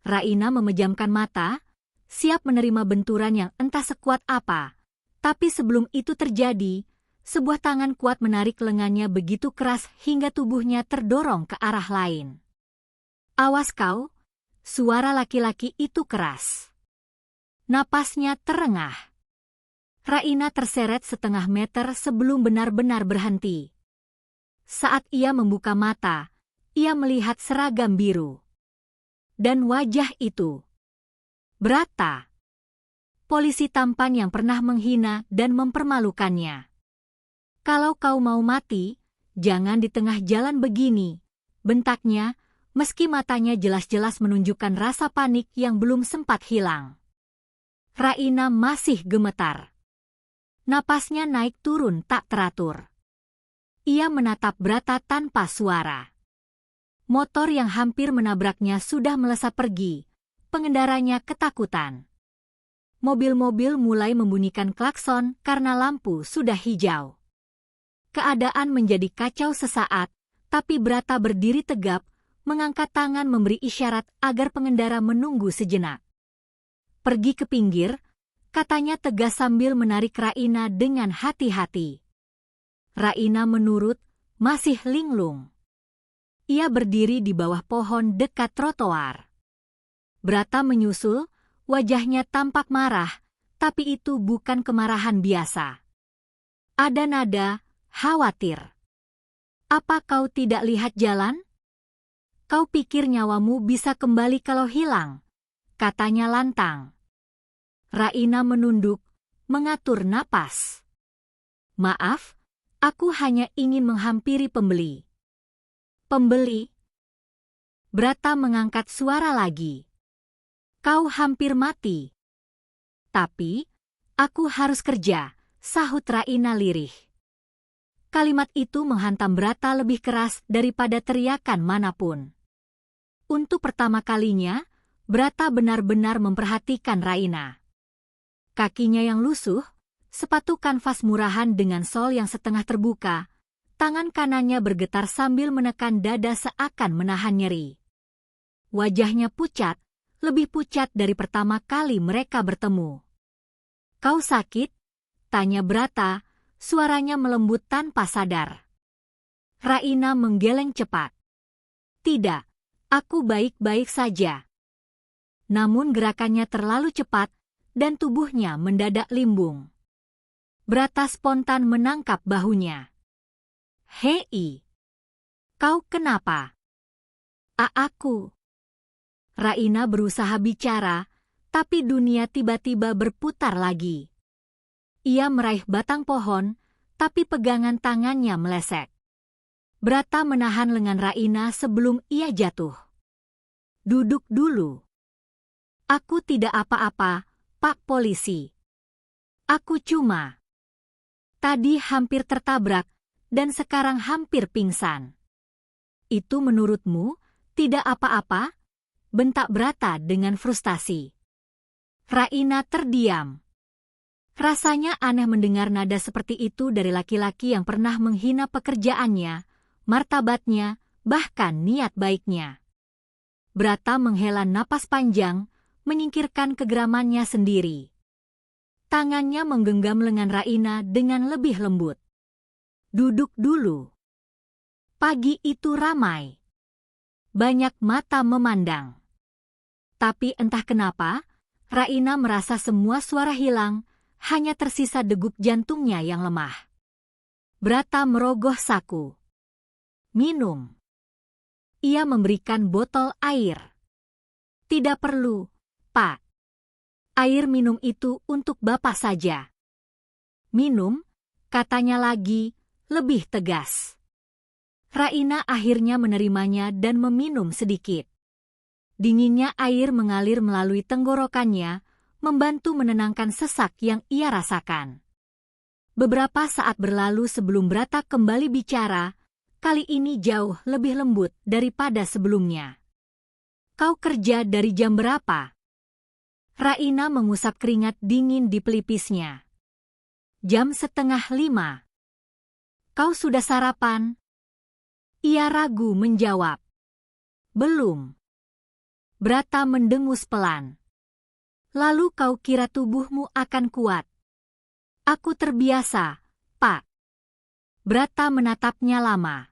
Raina memejamkan mata, siap menerima benturan yang entah sekuat apa. Tapi sebelum itu terjadi, sebuah tangan kuat menarik lengannya begitu keras hingga tubuhnya terdorong ke arah lain. "Awas kau!" Suara laki-laki itu keras. Napasnya terengah. Raina terseret setengah meter sebelum benar-benar berhenti. Saat ia membuka mata, ia melihat seragam biru. Dan wajah itu. Brata. Polisi tampan yang pernah menghina dan mempermalukannya. "Kalau kau mau mati, jangan di tengah jalan begini," bentaknya, meski matanya jelas-jelas menunjukkan rasa panik yang belum sempat hilang. Raina masih gemetar. Napasnya naik turun tak teratur. Ia menatap Brata tanpa suara. Motor yang hampir menabraknya sudah melesat pergi. Pengendaranya ketakutan. Mobil-mobil mulai membunyikan klakson karena lampu sudah hijau. Keadaan menjadi kacau sesaat, tapi Brata berdiri tegap, mengangkat tangan memberi isyarat agar pengendara menunggu sejenak. Pergi ke pinggir, katanya tegas sambil menarik Raina dengan hati-hati. Raina menurut, masih linglung. Ia berdiri di bawah pohon dekat trotoar. Brata menyusul, wajahnya tampak marah, tapi itu bukan kemarahan biasa. Ada nada khawatir. Apa kau tidak lihat jalan? Kau pikir nyawamu bisa kembali kalau hilang? Katanya lantang. Raina menunduk, mengatur napas. Maaf, aku hanya ingin menghampiri pembeli. Pembeli? Brata mengangkat suara lagi. Kau hampir mati. Tapi, aku harus kerja, sahut Raina lirih. Kalimat itu menghantam Brata lebih keras daripada teriakan manapun. Untuk pertama kalinya, Brata benar-benar memperhatikan Raina. Kakinya yang lusuh, sepatu kanvas murahan dengan sol yang setengah terbuka, tangan kanannya bergetar sambil menekan dada seakan menahan nyeri. Wajahnya pucat, lebih pucat dari pertama kali mereka bertemu. Kau sakit? Tanya Brata, suaranya melembut tanpa sadar. Raina menggeleng cepat. Tidak, aku baik-baik saja. Namun gerakannya terlalu cepat, dan tubuhnya mendadak limbung. Brata spontan menangkap bahunya. Hei, kau kenapa? Aku. Raina berusaha bicara, tapi dunia tiba-tiba berputar lagi. Ia meraih batang pohon, tapi pegangan tangannya meleset. Brata menahan lengan Raina sebelum ia jatuh. Duduk dulu. Aku tidak apa-apa, Pak Polisi. Aku cuma tadi hampir tertabrak dan sekarang hampir pingsan. Itu menurutmu tidak apa-apa? Bentak Brata dengan frustasi. Raina terdiam. Rasanya aneh mendengar nada seperti itu dari laki-laki yang pernah menghina pekerjaannya, martabatnya, bahkan niat baiknya. Brata menghela napas panjang, menyingkirkan kegeramannya sendiri. Tangannya menggenggam lengan Raina dengan lebih lembut. Duduk dulu. Pagi itu ramai. Banyak mata memandang. Tapi entah kenapa, Raina merasa semua suara hilang, hanya tersisa degup jantungnya yang lemah. Brata merogoh saku. Minum. Ia memberikan botol air. Tidak perlu, Pak. Air minum itu untuk Bapak saja. Minum, katanya lagi, lebih tegas. Raina akhirnya menerimanya dan meminum sedikit. Dinginnya air mengalir melalui tenggorokannya, membantu menenangkan sesak yang ia rasakan. Beberapa saat berlalu sebelum Brata kembali bicara, kali ini jauh lebih lembut daripada sebelumnya. Kau kerja dari jam berapa? Raina mengusap keringat dingin di pelipisnya. Jam 4:30. Kau sudah sarapan? Ia ragu menjawab. Belum. Brata mendengus pelan. Lalu kau kira tubuhmu akan kuat? Aku terbiasa, Pak. Brata menatapnya lama.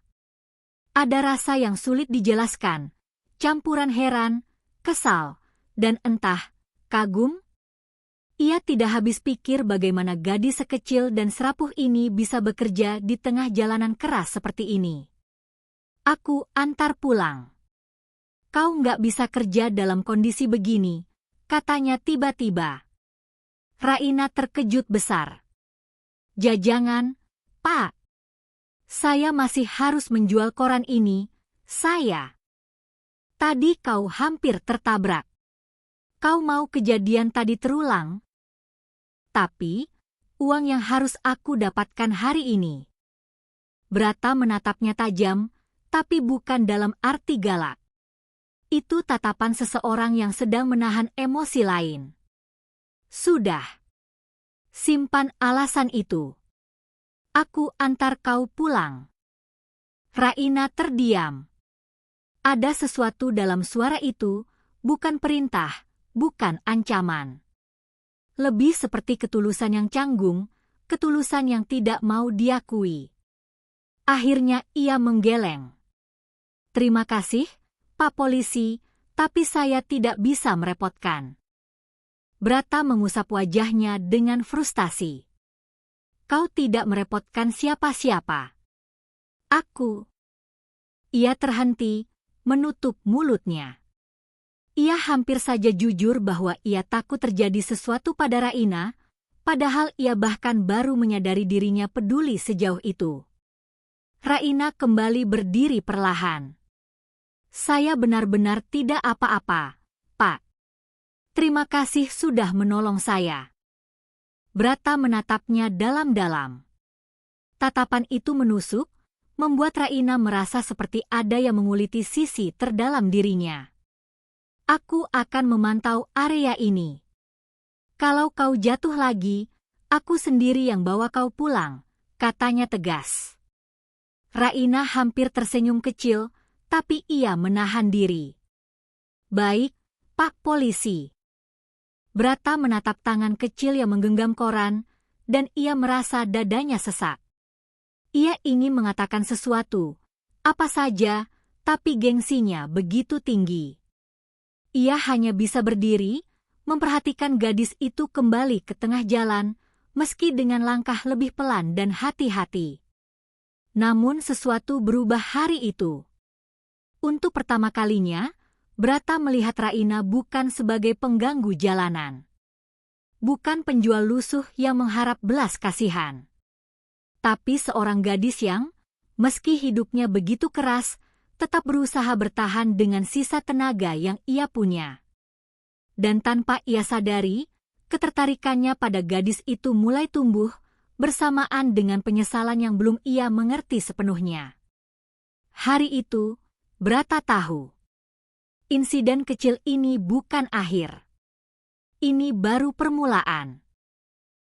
Ada rasa yang sulit dijelaskan, campuran heran, kesal, dan entah, kagum? Ia tidak habis pikir bagaimana gadis sekecil dan serapuh ini bisa bekerja di tengah jalanan keras seperti ini. Aku antar pulang. Kau nggak bisa kerja dalam kondisi begini, katanya tiba-tiba. Raina terkejut besar. Jajangan, Pak. Saya masih harus menjual koran ini, saya. Tadi kau hampir tertabrak. Kau mau kejadian tadi terulang? Tapi, uang yang harus aku dapatkan hari ini. Brata menatapnya tajam, tapi bukan dalam arti galak. Itu tatapan seseorang yang sedang menahan emosi lain. Sudah. Simpan alasan itu. Aku antar kau pulang. Raina terdiam. Ada sesuatu dalam suara itu, bukan perintah, bukan ancaman. Lebih seperti ketulusan yang canggung, ketulusan yang tidak mau diakui. Akhirnya ia menggeleng. "Terima kasih, Pak Polisi, tapi saya tidak bisa merepotkan." Brata mengusap wajahnya dengan frustasi. "Kau tidak merepotkan siapa-siapa." "Aku." Ia terhenti, menutup mulutnya. Ia hampir saja jujur bahwa ia takut terjadi sesuatu pada Raina, padahal ia bahkan baru menyadari dirinya peduli sejauh itu. Raina kembali berdiri perlahan. "Saya benar-benar tidak apa-apa, Pak. Terima kasih sudah menolong saya." Brata menatapnya dalam-dalam. Tatapan itu menusuk, membuat Raina merasa seperti ada yang menguliti sisi terdalam dirinya. "Aku akan memantau area ini. Kalau kau jatuh lagi, aku sendiri yang bawa kau pulang," katanya tegas. Raina hampir tersenyum kecil, tapi ia menahan diri. "Baik, Pak Polisi." Brata menatap tangan kecil yang menggenggam koran, dan ia merasa dadanya sesak. Ia ingin mengatakan sesuatu, apa saja, tapi gengsinya begitu tinggi. Ia hanya bisa berdiri, memperhatikan gadis itu kembali ke tengah jalan, meski dengan langkah lebih pelan dan hati-hati. Namun sesuatu berubah hari itu. Untuk pertama kalinya, Brata melihat Raina bukan sebagai pengganggu jalanan. Bukan penjual lusuh yang mengharap belas kasihan. Tapi seorang gadis yang, meski hidupnya begitu keras, tetap berusaha bertahan dengan sisa tenaga yang ia punya. Dan tanpa ia sadari, ketertarikannya pada gadis itu mulai tumbuh, bersamaan dengan penyesalan yang belum ia mengerti sepenuhnya. Hari itu, Brata tahu. Insiden kecil ini bukan akhir. Ini baru permulaan.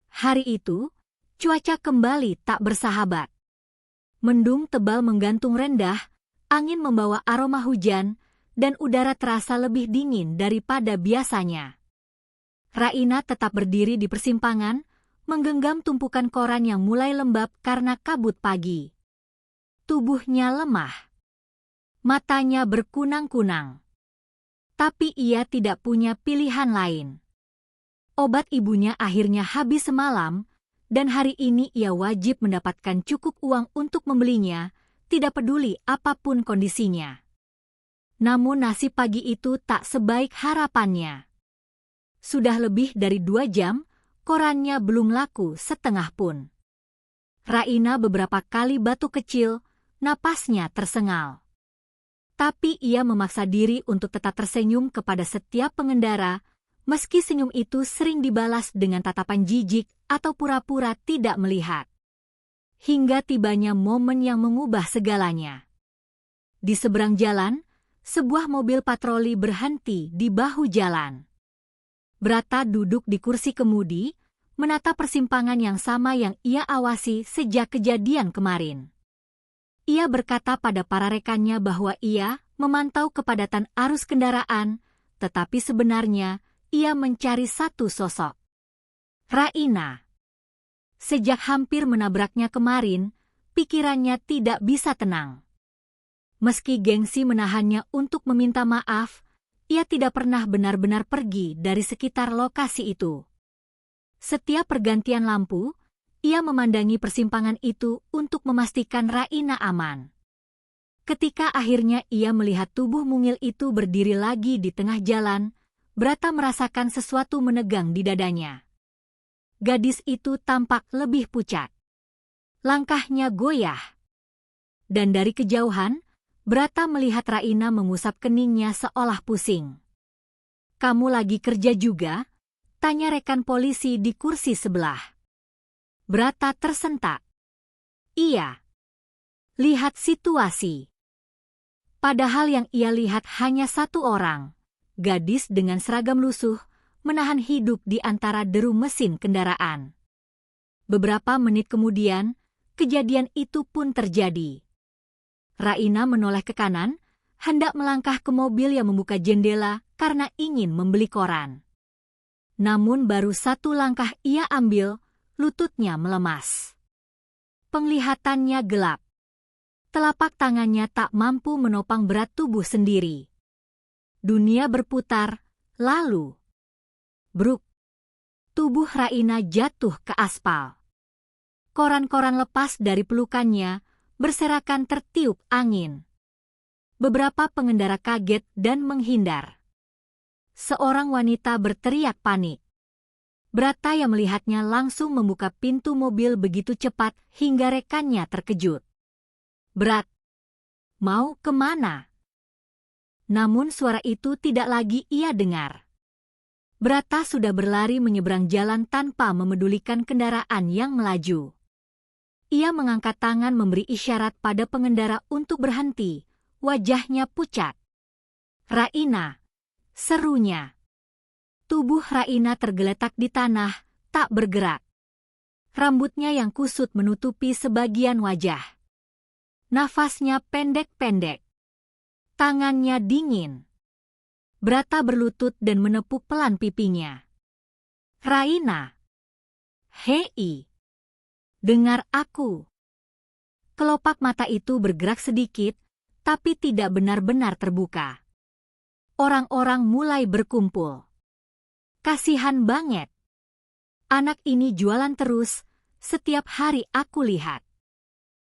Hari itu, cuaca kembali tak bersahabat. Mendung tebal menggantung rendah, angin membawa aroma hujan, dan udara terasa lebih dingin daripada biasanya. Raina tetap berdiri di persimpangan, menggenggam tumpukan koran yang mulai lembab karena kabut pagi. Tubuhnya lemah. Matanya berkunang-kunang. Tapi ia tidak punya pilihan lain. Obat ibunya akhirnya habis semalam, dan hari ini ia wajib mendapatkan cukup uang untuk membelinya, tidak peduli apapun kondisinya. Namun nasib pagi itu tak sebaik harapannya. Sudah lebih dari 2 jam, korannya belum laku setengah pun. Raina beberapa kali batuk kecil, napasnya tersengal. Tapi ia memaksa diri untuk tetap tersenyum kepada setiap pengendara, meski senyum itu sering dibalas dengan tatapan jijik atau pura-pura tidak melihat. Hingga tibanya momen yang mengubah segalanya. Di seberang jalan, sebuah mobil patroli berhenti di bahu jalan. Brata duduk di kursi kemudi, menatap persimpangan yang sama yang ia awasi sejak kejadian kemarin. Ia berkata pada para rekannya bahwa ia memantau kepadatan arus kendaraan, tetapi sebenarnya ia mencari satu sosok. Raina. Sejak hampir menabraknya kemarin, pikirannya tidak bisa tenang. Meski gengsi menahannya untuk meminta maaf, ia tidak pernah benar-benar pergi dari sekitar lokasi itu. Setiap pergantian lampu, ia memandangi persimpangan itu untuk memastikan Raina aman. Ketika akhirnya ia melihat tubuh mungil itu berdiri lagi di tengah jalan, Brata merasakan sesuatu menegang di dadanya. Gadis itu tampak lebih pucat. Langkahnya goyah. Dan dari kejauhan, Brata melihat Raina mengusap keningnya seolah pusing. "Kamu lagi kerja juga?" tanya rekan polisi di kursi sebelah. Brata tersentak. "Iya." Lihat situasi. Padahal yang ia lihat hanya satu orang, gadis dengan seragam lusuh, menahan hidup di antara deru mesin kendaraan. Beberapa menit kemudian, kejadian itu pun terjadi. Raina menoleh ke kanan, hendak melangkah ke mobil yang membuka jendela karena ingin membeli koran. Namun baru satu langkah ia ambil, lututnya melemas. Penglihatannya gelap. Telapak tangannya tak mampu menopang berat tubuh sendiri. Dunia berputar, lalu bruk. Tubuh Raina jatuh ke aspal. Koran-koran lepas dari pelukannya, berserakan tertiup angin. Beberapa pengendara kaget dan menghindar. Seorang wanita berteriak panik. Brata yang melihatnya langsung membuka pintu mobil begitu cepat hingga rekannya terkejut. "Brat, mau kemana?" Namun suara itu tidak lagi ia dengar. Brata sudah berlari menyeberang jalan tanpa memedulikan kendaraan yang melaju. Ia mengangkat tangan memberi isyarat pada pengendara untuk berhenti, wajahnya pucat. "Raina!" serunya. Tubuh Raina tergeletak di tanah, tak bergerak. Rambutnya yang kusut menutupi sebagian wajah. Nafasnya pendek-pendek. Tangannya dingin. Brata berlutut dan menepuk pelan pipinya. "Raina! Hei! Dengar aku!" Kelopak mata itu bergerak sedikit, tapi tidak benar-benar terbuka. Orang-orang mulai berkumpul. "Kasihan banget. Anak ini jualan terus, setiap hari aku lihat.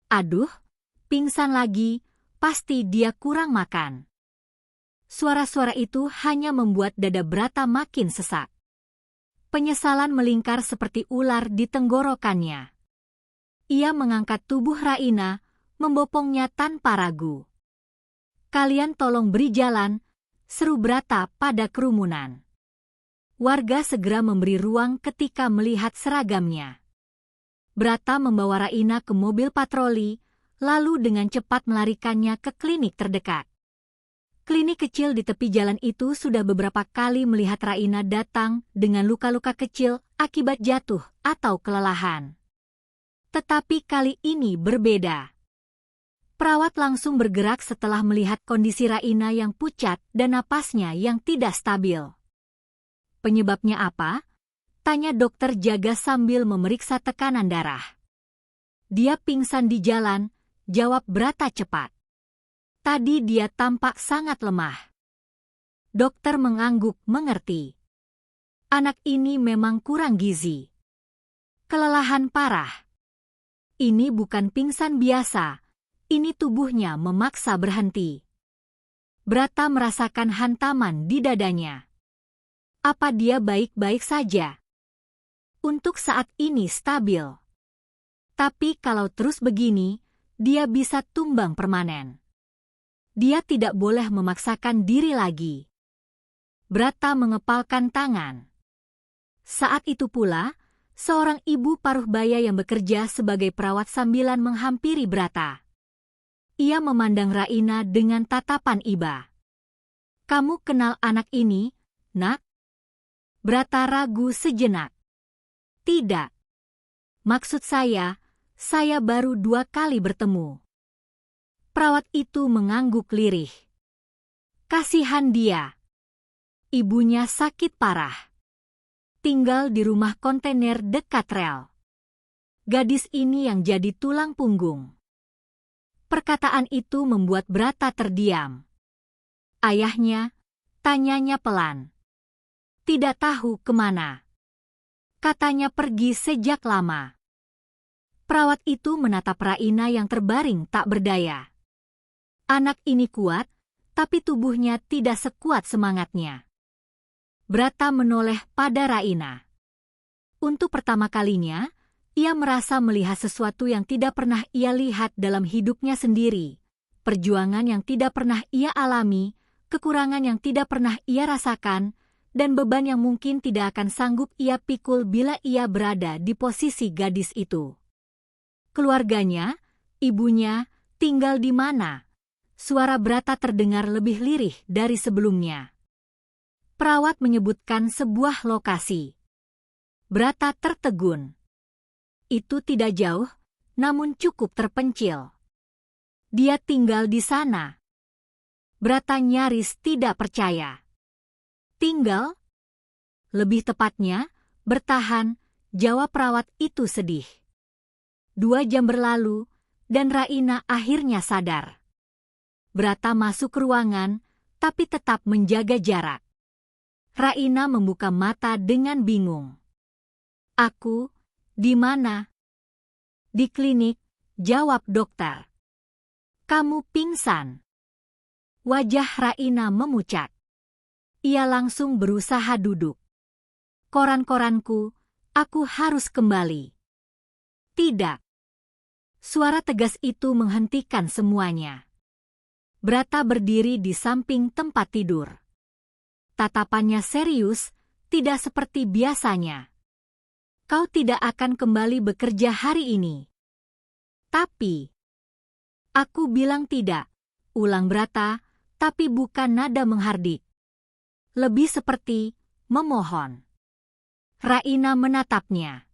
Aduh, pingsan lagi, pasti dia kurang makan." Suara-suara itu hanya membuat dada Brata makin sesak. Penyesalan melingkar seperti ular di tenggorokannya. Ia mengangkat tubuh Raina, membopongnya tanpa ragu. "Kalian tolong beri jalan," seru Brata pada kerumunan. Warga segera memberi ruang ketika melihat seragamnya. Brata membawa Raina ke mobil patroli, lalu dengan cepat melarikannya ke klinik terdekat. Klinik kecil di tepi jalan itu sudah beberapa kali melihat Raina datang dengan luka-luka kecil akibat jatuh atau kelelahan. Tetapi kali ini berbeda. Perawat langsung bergerak setelah melihat kondisi Raina yang pucat dan napasnya yang tidak stabil. "Penyebabnya apa?" tanya dokter jaga sambil memeriksa tekanan darah. "Dia pingsan di jalan," jawab Brata cepat. "Tadi dia tampak sangat lemah." Dokter mengangguk mengerti. Anak ini memang kurang gizi. Kelelahan parah. Ini bukan pingsan biasa, ini tubuhnya memaksa berhenti. Brata merasakan hantaman di dadanya. Apa dia baik-baik saja? Untuk saat ini stabil. Tapi kalau terus begini, dia bisa tumbang permanen. Dia tidak boleh memaksakan diri lagi. Brata mengepalkan tangan. Saat itu pula, seorang ibu paruh baya yang bekerja sebagai perawat sambilan menghampiri Brata. Ia memandang Raina dengan tatapan iba. "Kamu kenal anak ini, Nak?" Brata ragu sejenak. "Tidak. Maksud saya baru 2 kali bertemu." Perawat itu mengangguk lirih. Kasihan dia. Ibunya sakit parah. Tinggal di rumah kontainer dekat rel. Gadis ini yang jadi tulang punggung. Perkataan itu membuat Brata terdiam. "Ayahnya?" tanyanya pelan. "Tidak tahu kemana. Katanya pergi sejak lama." Perawat itu menatap Raina yang terbaring tak berdaya. Anak ini kuat, tapi tubuhnya tidak sekuat semangatnya. Brata menoleh pada Raina. Untuk pertama kalinya, ia merasa melihat sesuatu yang tidak pernah ia lihat dalam hidupnya sendiri, perjuangan yang tidak pernah ia alami, kekurangan yang tidak pernah ia rasakan, dan beban yang mungkin tidak akan sanggup ia pikul bila ia berada di posisi gadis itu. Keluarganya, ibunya, tinggal di mana? Suara Brata terdengar lebih lirih dari sebelumnya. Perawat menyebutkan sebuah lokasi. Brata tertegun. Itu tidak jauh, namun cukup terpencil. Dia tinggal di sana. Brata nyaris tidak percaya. Tinggal? Lebih tepatnya, bertahan, jawab perawat itu sedih. 2 jam berlalu, dan Raina akhirnya sadar. Brata masuk ke ruangan, tapi tetap menjaga jarak. Raina membuka mata dengan bingung. Aku, di mana? Di klinik, jawab dokter. Kamu pingsan. Wajah Raina memucat. Ia langsung berusaha duduk. Koran-koranku, aku harus kembali. Tidak. Suara tegas itu menghentikan semuanya. Brata berdiri di samping tempat tidur. Tatapannya serius, tidak seperti biasanya. Kau tidak akan kembali bekerja hari ini. Tapi, aku bilang tidak, ulang Brata, tapi bukan nada menghardik. Lebih seperti memohon. Raina menatapnya.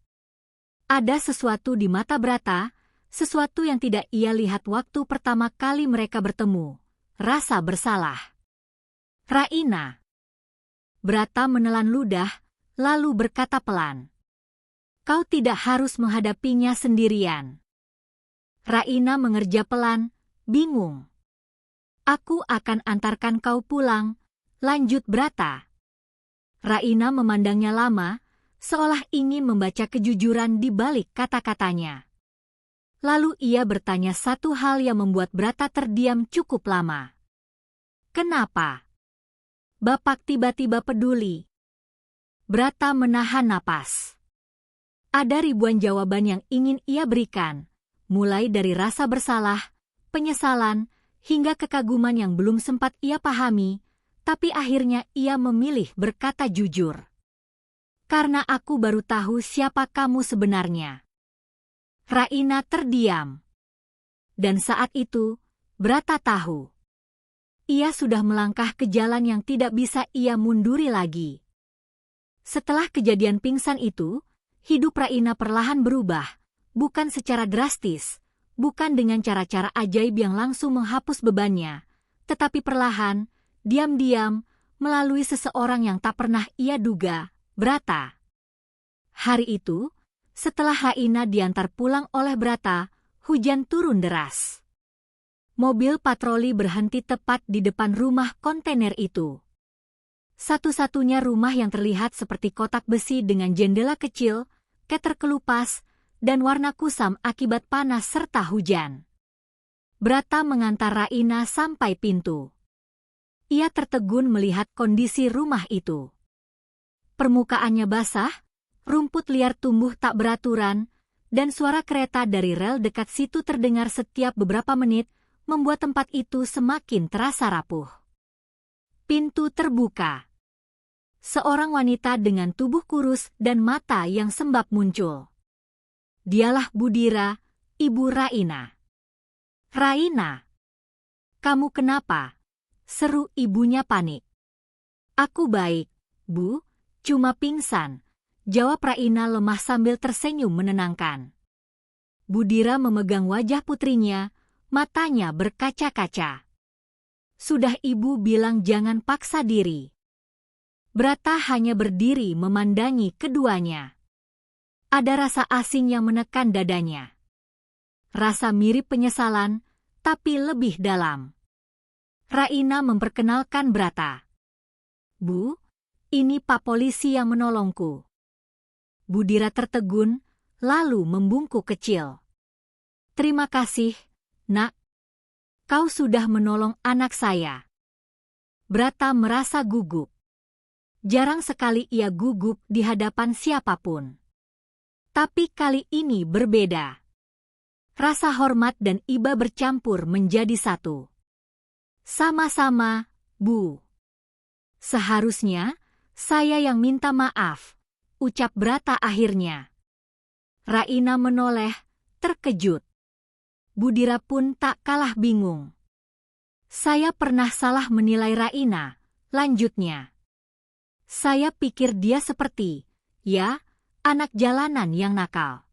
Ada sesuatu di mata Brata, sesuatu yang tidak ia lihat waktu pertama kali mereka bertemu. Rasa bersalah. Raina. Brata menelan ludah, lalu berkata pelan. Kau tidak harus menghadapinya sendirian. Raina mengerja pelan, bingung. Aku akan antarkan kau pulang, lanjut Brata. Raina memandangnya lama, seolah ingin membaca kejujuran di balik kata-katanya. Lalu ia bertanya satu hal yang membuat Brata terdiam cukup lama. Kenapa? Bapak tiba-tiba peduli. Brata menahan napas. Ada ribuan jawaban yang ingin ia berikan, mulai dari rasa bersalah, penyesalan, hingga kekaguman yang belum sempat ia pahami, tapi akhirnya ia memilih berkata jujur. Karena aku baru tahu siapa kamu sebenarnya. Raina terdiam. Dan saat itu, Brata tahu. Ia sudah melangkah ke jalan yang tidak bisa ia munduri lagi. Setelah kejadian pingsan itu, hidup Raina perlahan berubah, bukan secara drastis, bukan dengan cara-cara ajaib yang langsung menghapus bebannya, tetapi perlahan, diam-diam, melalui seseorang yang tak pernah ia duga, Brata. Hari itu, setelah Raina diantar pulang oleh Brata, hujan turun deras. Mobil patroli berhenti tepat di depan rumah kontainer itu. Satu-satunya rumah yang terlihat seperti kotak besi dengan jendela kecil, keter kelupas, dan warna kusam akibat panas serta hujan. Brata mengantar Raina sampai pintu. Ia tertegun melihat kondisi rumah itu. Permukaannya basah, rumput liar tumbuh tak beraturan, dan suara kereta dari rel dekat situ terdengar setiap beberapa menit, membuat tempat itu semakin terasa rapuh. Pintu terbuka. Seorang wanita dengan tubuh kurus dan mata yang sembab muncul. Dialah Budira, ibu Raina. Raina, kamu kenapa? Seru ibunya panik. Aku baik, Bu, cuma pingsan, jawab Raina lemah sambil tersenyum menenangkan. Budira memegang wajah putrinya, matanya berkaca-kaca. Sudah ibu bilang jangan paksa diri. Brata hanya berdiri memandangi keduanya. Ada rasa asing yang menekan dadanya. Rasa mirip penyesalan, tapi lebih dalam. Raina memperkenalkan Brata. Bu, ini Pak Polisi yang menolongku. Budira tertegun, lalu membungkuk kecil. Terima kasih, Nak. Kau sudah menolong anak saya. Brata merasa gugup. Jarang sekali ia gugup di hadapan siapapun. Tapi kali ini berbeda. Rasa hormat dan iba bercampur menjadi satu. Sama-sama, Bu. Seharusnya, saya yang minta maaf, ucap Brata akhirnya. Raina menoleh, terkejut. Budira pun tak kalah bingung. Saya pernah salah menilai Raina, lanjutnya. Saya pikir dia seperti, ya, anak jalanan yang nakal.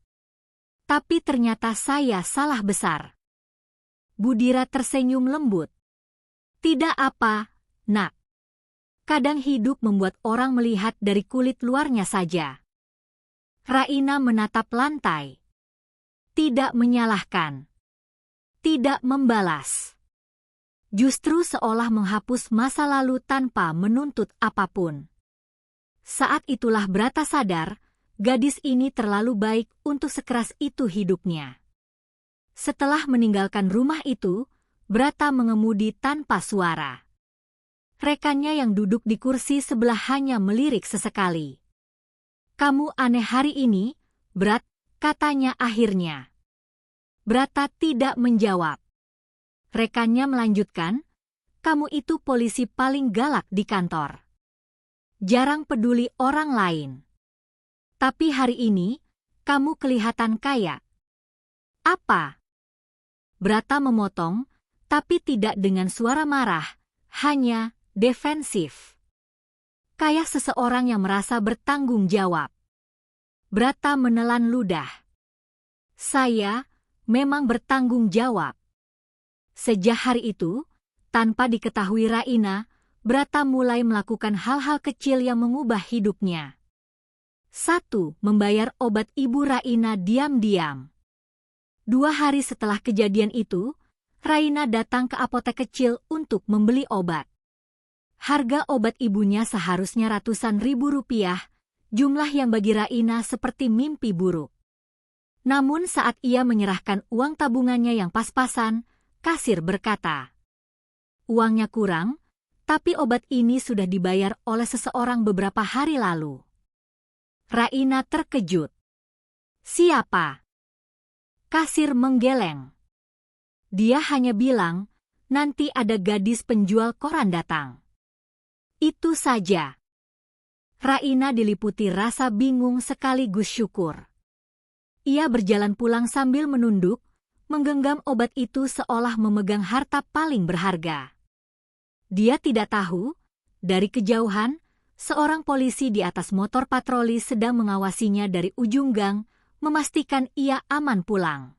Tapi ternyata saya salah besar. Budira tersenyum lembut. Tidak apa, Nak. Kadang hidup membuat orang melihat dari kulit luarnya saja. Raina menatap lantai. Tidak menyalahkan. Tidak membalas. Justru seolah menghapus masa lalu tanpa menuntut apapun. Saat itulah Brata sadar, gadis ini terlalu baik untuk sekeras itu hidupnya. Setelah meninggalkan rumah itu, Brata mengemudi tanpa suara. Rekannya yang duduk di kursi sebelah hanya melirik sesekali. "Kamu aneh hari ini, Brat," katanya akhirnya. Brata tidak menjawab. Rekannya melanjutkan, "Kamu itu polisi paling galak di kantor. Jarang peduli orang lain. Tapi hari ini, kamu kelihatan kaya." "Apa?" Brata memotong, tapi tidak dengan suara marah, hanya defensif. Kayak seseorang yang merasa bertanggung jawab. Brata menelan ludah. "Saya memang bertanggung jawab." Sejak hari itu, tanpa diketahui Raina, Brata mulai melakukan hal-hal kecil yang mengubah hidupnya. 1. Membayar obat ibu Raina diam-diam. 2 hari setelah kejadian itu, Raina datang ke apotek kecil untuk membeli obat. Harga obat ibunya seharusnya ratusan ribu rupiah, jumlah yang bagi Raina seperti mimpi buruk. Namun saat ia menyerahkan uang tabungannya yang pas-pasan, kasir berkata, "Uangnya kurang, tapi obat ini sudah dibayar oleh seseorang beberapa hari lalu." Raina terkejut. "Siapa?" Kasir menggeleng. "Dia hanya bilang, nanti ada gadis penjual koran datang." Itu saja. Raina diliputi rasa bingung sekaligus syukur. Ia berjalan pulang sambil menunduk, menggenggam obat itu seolah memegang harta paling berharga. Dia tidak tahu, dari kejauhan, seorang polisi di atas motor patroli sedang mengawasinya dari ujung gang, memastikan ia aman pulang.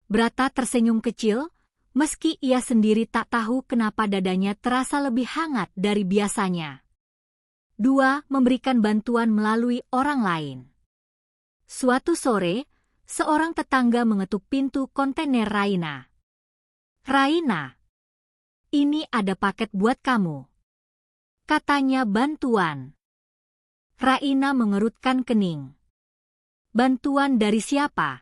Brata tersenyum kecil, meski ia sendiri tak tahu kenapa dadanya terasa lebih hangat dari biasanya. 2. Memberikan bantuan melalui orang lain. Suatu sore, seorang tetangga mengetuk pintu kontainer Raina. "Raina, ini ada paket buat kamu," katanya bantuan. Raina mengerutkan kening. "Bantuan dari siapa?"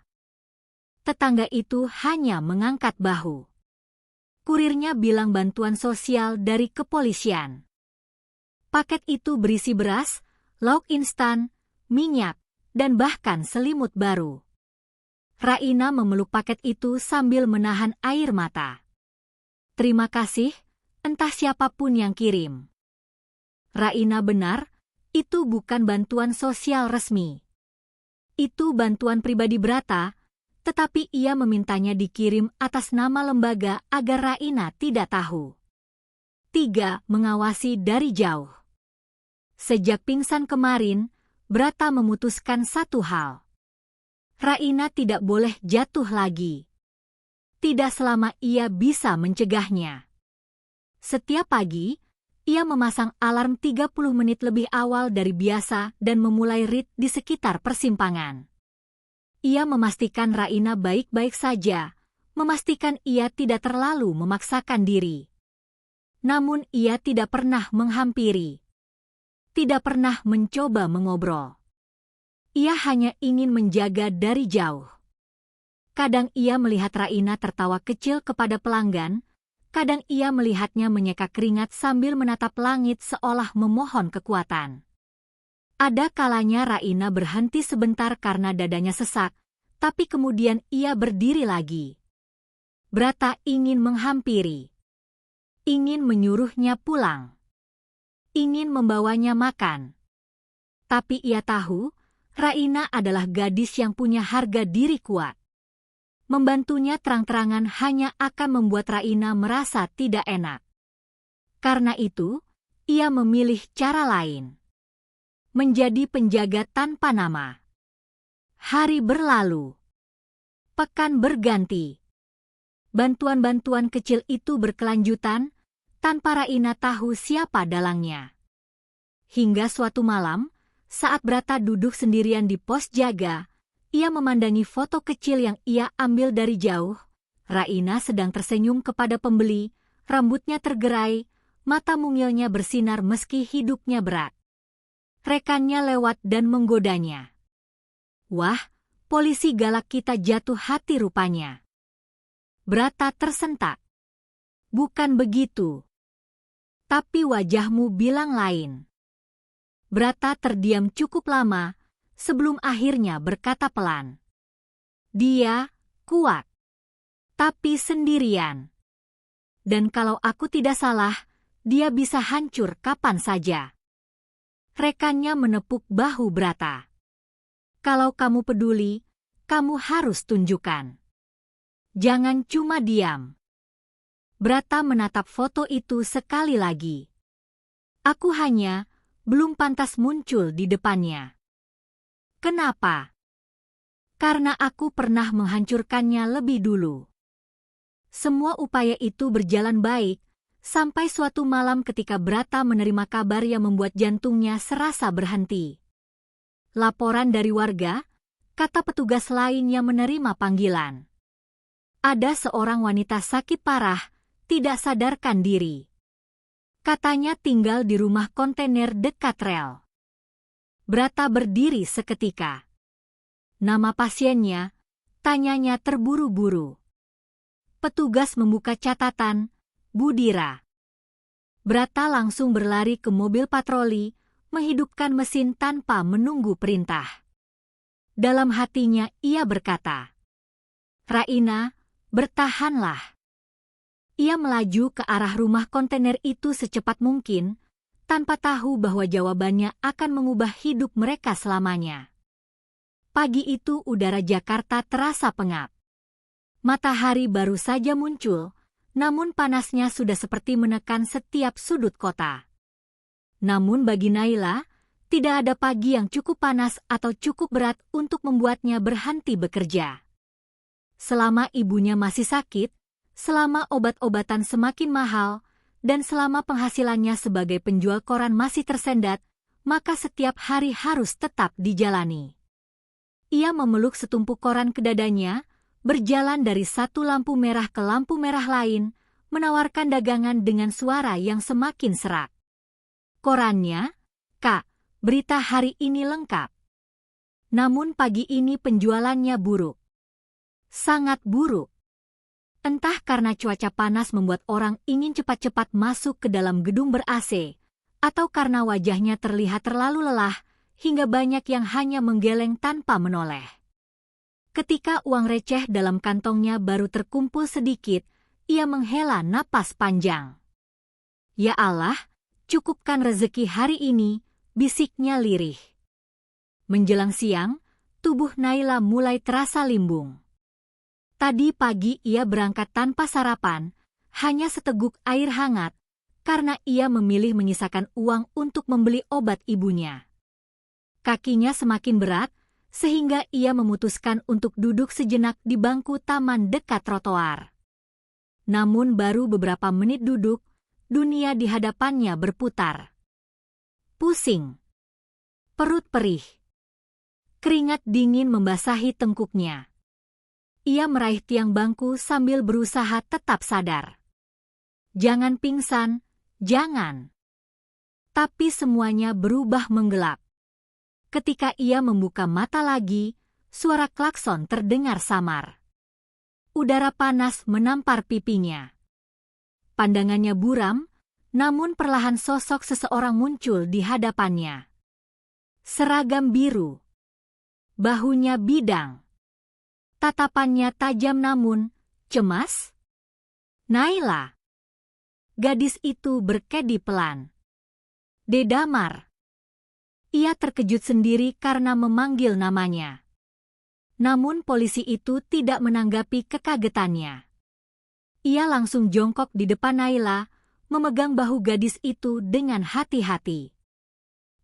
Tetangga itu hanya mengangkat bahu. "Kurirnya bilang bantuan sosial dari kepolisian." Paket itu berisi beras, lauk instan, minyak, dan bahkan selimut baru. Raina memeluk paket itu sambil menahan air mata. "Terima kasih, entah siapapun yang kirim." Raina benar, itu bukan bantuan sosial resmi. Itu bantuan pribadi Brata, tetapi ia memintanya dikirim atas nama lembaga agar Raina tidak tahu. 3. Mengawasi dari jauh. Sejak pingsan kemarin, Brata memutuskan satu hal. Raina tidak boleh jatuh lagi. Tidak selama ia bisa mencegahnya. Setiap pagi, ia memasang alarm 30 menit lebih awal dari biasa dan memulai rit di sekitar persimpangan. Ia memastikan Raina baik-baik saja, memastikan ia tidak terlalu memaksakan diri. Namun ia tidak pernah menghampiri. Tidak pernah mencoba mengobrol. Ia hanya ingin menjaga dari jauh. Kadang ia melihat Raina tertawa kecil kepada pelanggan, kadang ia melihatnya menyeka keringat sambil menatap langit seolah memohon kekuatan. Ada kalanya Raina berhenti sebentar karena dadanya sesak, tapi kemudian ia berdiri lagi. Brata ingin menghampiri. Ingin menyuruhnya pulang. Ingin membawanya makan. Tapi ia tahu, Raina adalah gadis yang punya harga diri kuat. Membantunya terang-terangan hanya akan membuat Raina merasa tidak enak. Karena itu, ia memilih cara lain. Menjadi penjaga tanpa nama. Hari berlalu. Pekan berganti. Bantuan-bantuan kecil itu berkelanjutan, tanpa Raina tahu siapa dalangnya. Hingga suatu malam, saat Brata duduk sendirian di pos jaga, ia memandangi foto kecil yang ia ambil dari jauh. Raina sedang tersenyum kepada pembeli, rambutnya tergerai, mata mungilnya bersinar meski hidupnya berat. Rekannya lewat dan menggodanya. Wah, polisi galak kita jatuh hati rupanya. Brata tersentak. Bukan begitu. Tapi wajahmu bilang lain. Brata terdiam cukup lama, sebelum akhirnya berkata pelan. Dia kuat. Tapi sendirian. Dan kalau aku tidak salah, dia bisa hancur kapan saja. Rekannya menepuk bahu Brata. Kalau kamu peduli, kamu harus tunjukkan. Jangan cuma diam. Brata menatap foto itu sekali lagi. Aku hanya belum pantas muncul di depannya. Kenapa? Karena aku pernah menghancurkannya lebih dulu. Semua upaya itu berjalan baik, sampai suatu malam ketika Brata menerima kabar yang membuat jantungnya serasa berhenti. Laporan dari warga, kata petugas lain yang menerima panggilan. Ada seorang wanita sakit parah, tidak sadarkan diri. Katanya tinggal di rumah kontainer dekat rel. Brata berdiri seketika. Nama pasiennya, tanyanya terburu-buru. Petugas membuka catatan, Budira. Brata langsung berlari ke mobil patroli, menghidupkan mesin tanpa menunggu perintah. Dalam hatinya ia berkata, Raina, bertahanlah. Ia melaju ke arah rumah kontainer itu secepat mungkin, tanpa tahu bahwa jawabannya akan mengubah hidup mereka selamanya. Pagi itu udara Jakarta terasa pengap. Matahari baru saja muncul, namun panasnya sudah seperti menekan setiap sudut kota. Namun bagi Naila, tidak ada pagi yang cukup panas atau cukup berat untuk membuatnya berhenti bekerja. Selama ibunya masih sakit, selama obat-obatan semakin mahal, dan selama penghasilannya sebagai penjual koran masih tersendat, maka setiap hari harus tetap dijalani. Ia memeluk setumpuk koran ke dadanya, berjalan dari satu lampu merah ke lampu merah lain, menawarkan dagangan dengan suara yang semakin serak. Korannya, Kak, berita hari ini lengkap. Namun pagi ini penjualannya buruk. Sangat buruk. Entah karena cuaca panas membuat orang ingin cepat-cepat masuk ke dalam gedung ber-AC, atau karena wajahnya terlihat terlalu lelah, hingga banyak yang hanya menggeleng tanpa menoleh. Ketika uang receh dalam kantongnya baru terkumpul sedikit, ia menghela napas panjang. Ya Allah, cukupkan rezeki hari ini, bisiknya lirih. Menjelang siang, tubuh Naila mulai terasa limbung. Tadi pagi ia berangkat tanpa sarapan, hanya seteguk air hangat, karena ia memilih menyisakan uang untuk membeli obat ibunya. Kakinya semakin berat, sehingga ia memutuskan untuk duduk sejenak di bangku taman dekat trotoar. Namun baru beberapa menit duduk, dunia di hadapannya berputar. Pusing. Perut perih. Keringat dingin membasahi tengkuknya. Ia meraih tiang bangku sambil berusaha tetap sadar. Jangan pingsan, jangan. Tapi semuanya berubah menggelap. Ketika ia membuka mata lagi, suara klakson terdengar samar. Udara panas menampar pipinya. Pandangannya buram, namun perlahan sosok seseorang muncul di hadapannya. Seragam biru. Bahunya bidang. Tatapannya tajam namun cemas. Naila. Gadis itu berkedi pelan. Dedamar. Ia terkejut sendiri karena memanggil namanya. Namun polisi itu tidak menanggapi kekagetannya. Ia langsung jongkok di depan Naila, memegang bahu gadis itu dengan hati-hati.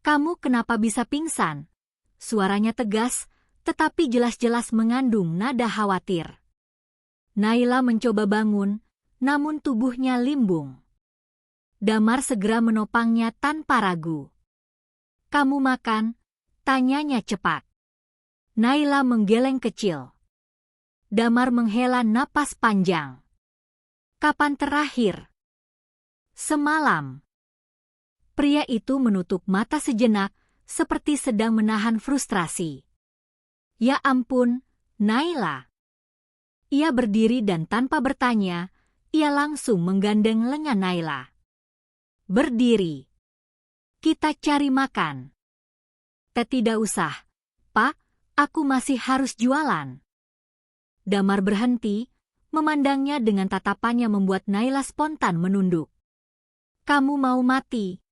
Kamu kenapa bisa pingsan? Suaranya tegas, tetapi jelas-jelas mengandung nada khawatir. Naila mencoba bangun, namun tubuhnya limbung. Damar segera menopangnya tanpa ragu. "Kamu makan?" tanyanya cepat. Naila menggeleng kecil. Damar menghela napas panjang. "Kapan terakhir?" "Semalam." Pria itu menutup mata sejenak, seperti sedang menahan frustrasi. "Ya ampun, Naila." Ia berdiri dan tanpa bertanya, ia langsung menggandeng lengan Naila. "Berdiri. Kita cari makan." Tidak usah, Pak, aku masih harus jualan." Damar berhenti, memandangnya dengan tatapan yang membuat Naila spontan menunduk. "Kamu mau mati?"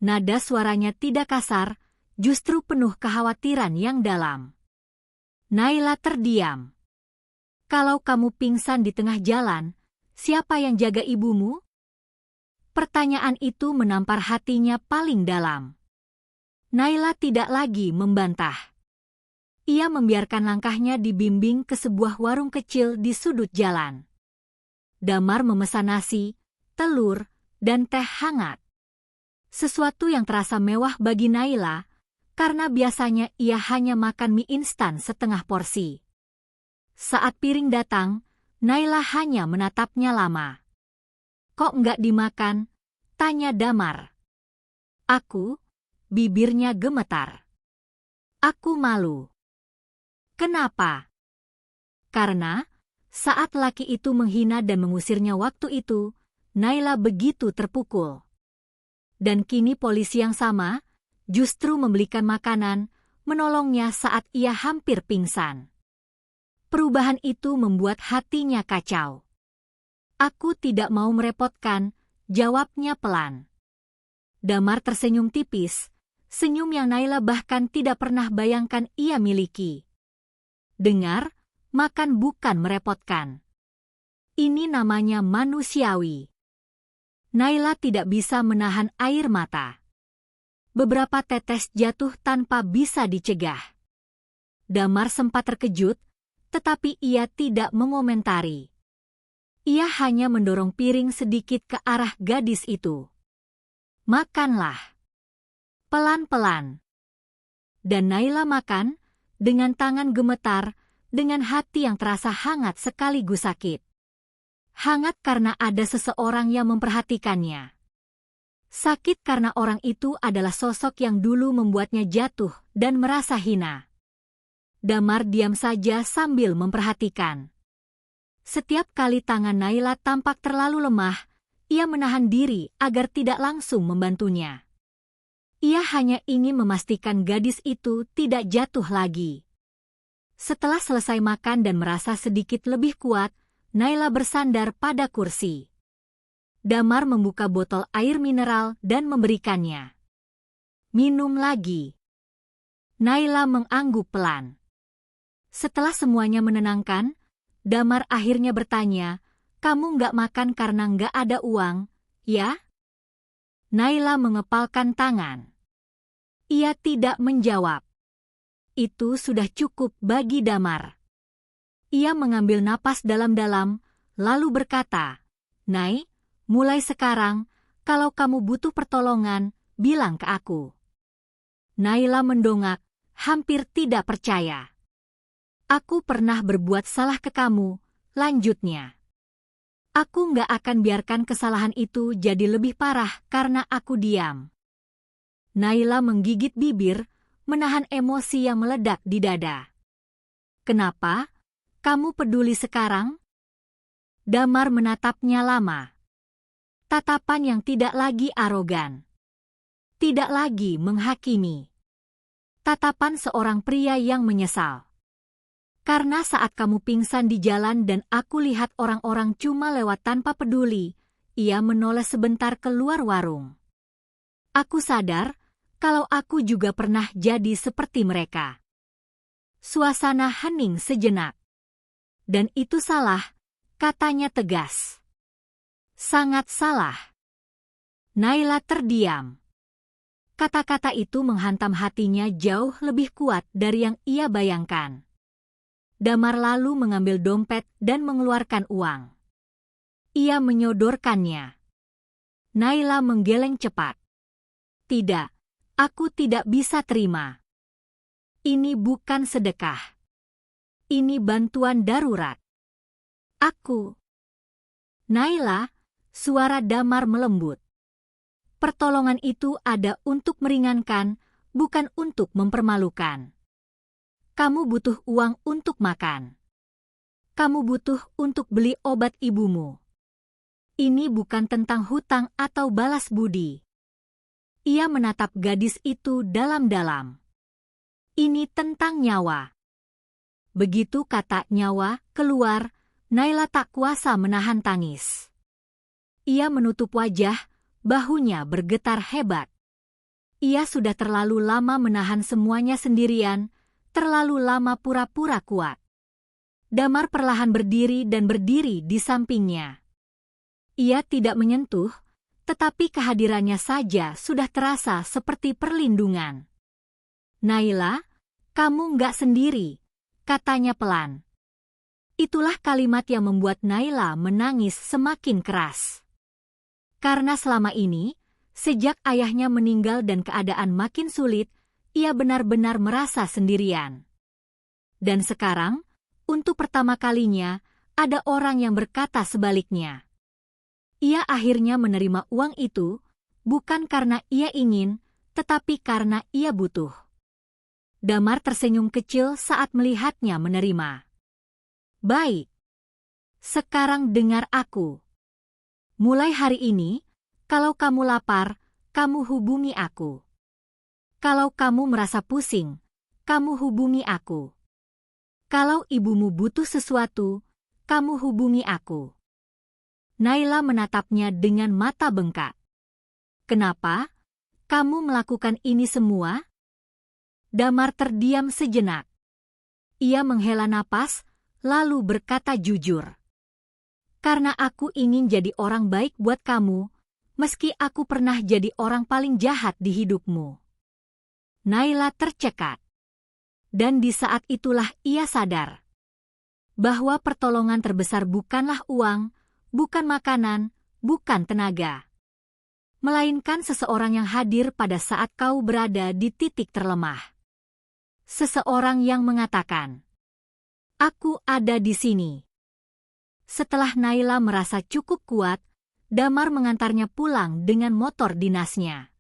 Nada suaranya tidak kasar, justru penuh kekhawatiran yang dalam. Naila terdiam. "Kalau kamu pingsan di tengah jalan, siapa yang jaga ibumu?" Pertanyaan itu menampar hatinya paling dalam. Naila tidak lagi membantah. Ia membiarkan langkahnya dibimbing ke sebuah warung kecil di sudut jalan. Damar memesan nasi, telur, dan teh hangat. Sesuatu yang terasa mewah bagi Naila, karena biasanya ia hanya makan mie instan setengah porsi. Saat piring datang, Naila hanya menatapnya lama. "Kok nggak dimakan?" tanya Damar. "Aku?" Bibirnya gemetar. "Aku malu." "Kenapa?" Karena saat laki itu menghina dan mengusirnya waktu itu, Naila begitu terpukul. Dan kini polisi yang sama justru membelikan makanan, menolongnya saat ia hampir pingsan. Perubahan itu membuat hatinya kacau. "Aku tidak mau merepotkan," jawabnya pelan. Damar tersenyum tipis, senyum yang Naila bahkan tidak pernah bayangkan ia miliki. "Dengar, makan bukan merepotkan. Ini namanya manusiawi." Naila tidak bisa menahan air mata. Beberapa tetes jatuh tanpa bisa dicegah. Damar sempat terkejut, tetapi ia tidak mengomentari. Ia hanya mendorong piring sedikit ke arah gadis itu. "Makanlah. Pelan-pelan." Dan Naila makan, dengan tangan gemetar, dengan hati yang terasa hangat sekaligus sakit. Hangat karena ada seseorang yang memperhatikannya. Sakit karena orang itu adalah sosok yang dulu membuatnya jatuh dan merasa hina. Damar diam saja sambil memperhatikan. Setiap kali tangan Naila tampak terlalu lemah, ia menahan diri agar tidak langsung membantunya. Ia hanya ingin memastikan gadis itu tidak jatuh lagi. Setelah selesai makan dan merasa sedikit lebih kuat, Naila bersandar pada kursi. Damar membuka botol air mineral dan memberikannya. "Minum lagi." Naila mengangguk pelan. Setelah semuanya menenangkan, Damar akhirnya bertanya, "Kamu nggak makan karena nggak ada uang, ya?" Naila mengepalkan tangan. Ia tidak menjawab. Itu sudah cukup bagi Damar. Ia mengambil napas dalam-dalam, lalu berkata, "Nai, mulai sekarang, kalau kamu butuh pertolongan, bilang ke aku." Naila mendongak, hampir tidak percaya. "Aku pernah berbuat salah ke kamu," lanjutnya. "Aku nggak akan biarkan kesalahan itu jadi lebih parah karena aku diam." Naila menggigit bibir, menahan emosi yang meledak di dada. "Kenapa? Kamu peduli sekarang?" Damar menatapnya lama. Tatapan yang tidak lagi arogan. Tidak lagi menghakimi. Tatapan seorang pria yang menyesal. "Karena saat kamu pingsan di jalan dan aku lihat orang-orang cuma lewat tanpa peduli," ia menoleh sebentar keluar warung. "Aku sadar kalau aku juga pernah jadi seperti mereka." Suasana hening sejenak. "Dan itu salah," katanya tegas. "Sangat salah." Naila terdiam. Kata-kata itu menghantam hatinya jauh lebih kuat dari yang ia bayangkan. Damar lalu mengambil dompet dan mengeluarkan uang. Ia menyodorkannya. Naila menggeleng cepat. Tidak, aku tidak bisa terima. Ini bukan sedekah. Ini bantuan darurat. Aku. Naila, suara Damar melembut. Pertolongan itu ada untuk meringankan, bukan untuk mempermalukan. Kamu butuh uang untuk makan. Kamu butuh untuk beli obat ibumu. Ini bukan tentang hutang atau balas budi. Ia menatap gadis itu dalam-dalam. Ini tentang nyawa. Begitu kata nyawa keluar, Naila tak kuasa menahan tangis. Ia menutup wajah, bahunya bergetar hebat. Ia sudah terlalu lama menahan semuanya sendirian, terlalu lama pura-pura kuat. Damar perlahan berdiri dan berdiri di sampingnya. Ia tidak menyentuh, tetapi kehadirannya saja sudah terasa seperti perlindungan. Naila, kamu nggak sendiri, katanya pelan. Itulah kalimat yang membuat Naila menangis semakin keras. Karena selama ini, sejak ayahnya meninggal dan keadaan makin sulit, ia benar-benar merasa sendirian. Dan sekarang, untuk pertama kalinya, ada orang yang berkata sebaliknya. Ia akhirnya menerima uang itu, bukan karena ia ingin, tetapi karena ia butuh. Damar tersenyum kecil saat melihatnya menerima. Baik. Sekarang dengar aku. Mulai hari ini, kalau kamu lapar, kamu hubungi aku. Kalau kamu merasa pusing, kamu hubungi aku. Kalau ibumu butuh sesuatu, kamu hubungi aku. Naila menatapnya dengan mata bengkak. Kenapa? Kamu melakukan ini semua? Damar terdiam sejenak. Ia menghela napas, lalu berkata jujur. Karena aku ingin jadi orang baik buat kamu, meski aku pernah jadi orang paling jahat di hidupmu. Naila tercekat. Dan di saat itulah ia sadar bahwa pertolongan terbesar bukanlah uang, bukan makanan, bukan tenaga. Melainkan seseorang yang hadir pada saat kau berada di titik terlemah. Seseorang yang mengatakan, "Aku ada di sini." Setelah Naila merasa cukup kuat, Damar mengantarnya pulang dengan motor dinasnya.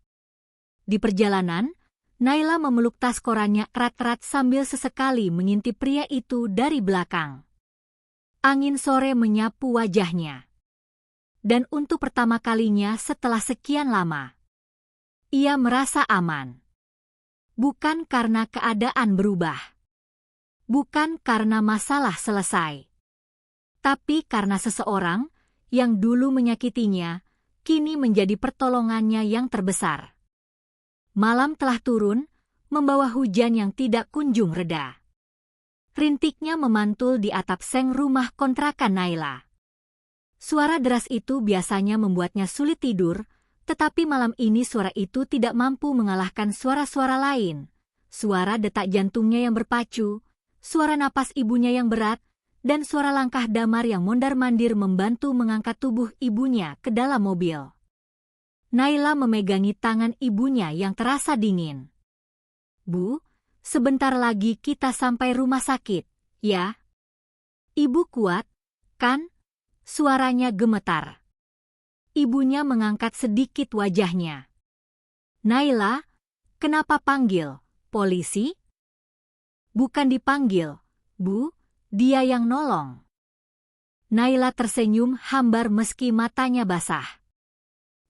Di perjalanan, Naila memeluk tas korannya erat-erat sambil sesekali mengintip pria itu dari belakang. Angin sore menyapu wajahnya. Dan untuk pertama kalinya setelah sekian lama, ia merasa aman. Bukan karena keadaan berubah. Bukan karena masalah selesai. Tapi karena seseorang yang dulu menyakitinya, kini menjadi pertolongannya yang terbesar. Malam telah turun, membawa hujan yang tidak kunjung reda. Rintiknya memantul di atap seng rumah kontrakan Naila. Suara deras itu biasanya membuatnya sulit tidur, tetapi malam ini suara itu tidak mampu mengalahkan suara-suara lain. Suara detak jantungnya yang berpacu, suara napas ibunya yang berat, dan suara langkah Damar yang mondar-mandir membantu mengangkat tubuh ibunya ke dalam mobil. Naila memegangi tangan ibunya yang terasa dingin. "Bu, sebentar lagi kita sampai rumah sakit, ya?" "Ibu kuat, kan?" Suaranya gemetar. Ibunya mengangkat sedikit wajahnya. "Naila, kenapa panggil polisi?" "Bukan dipanggil, Bu, dia yang nolong." Naila tersenyum hambar meski matanya basah.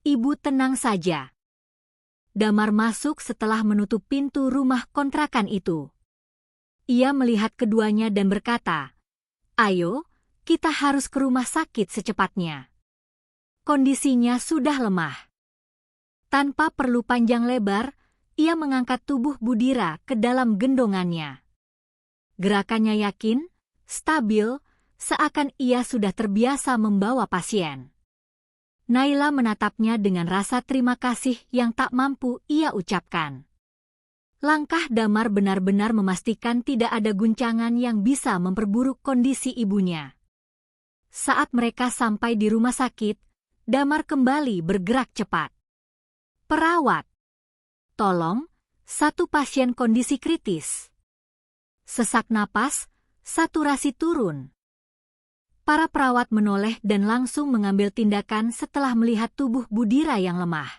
"Ibu tenang saja." Damar masuk setelah menutup pintu rumah kontrakan itu. Ia melihat keduanya dan berkata, "Ayo, kita harus ke rumah sakit secepatnya." Kondisinya sudah lemah. Tanpa perlu panjang lebar, ia mengangkat tubuh Budira ke dalam gendongannya. Gerakannya yakin, stabil, seakan ia sudah terbiasa membawa pasien. Naila menatapnya dengan rasa terima kasih yang tak mampu ia ucapkan. Langkah Damar benar-benar memastikan tidak ada guncangan yang bisa memperburuk kondisi ibunya. Saat mereka sampai di rumah sakit, Damar kembali bergerak cepat. Perawat, tolong, satu pasien kondisi kritis. Sesak napas, saturasi turun. Para perawat menoleh dan langsung mengambil tindakan setelah melihat tubuh Budira yang lemah.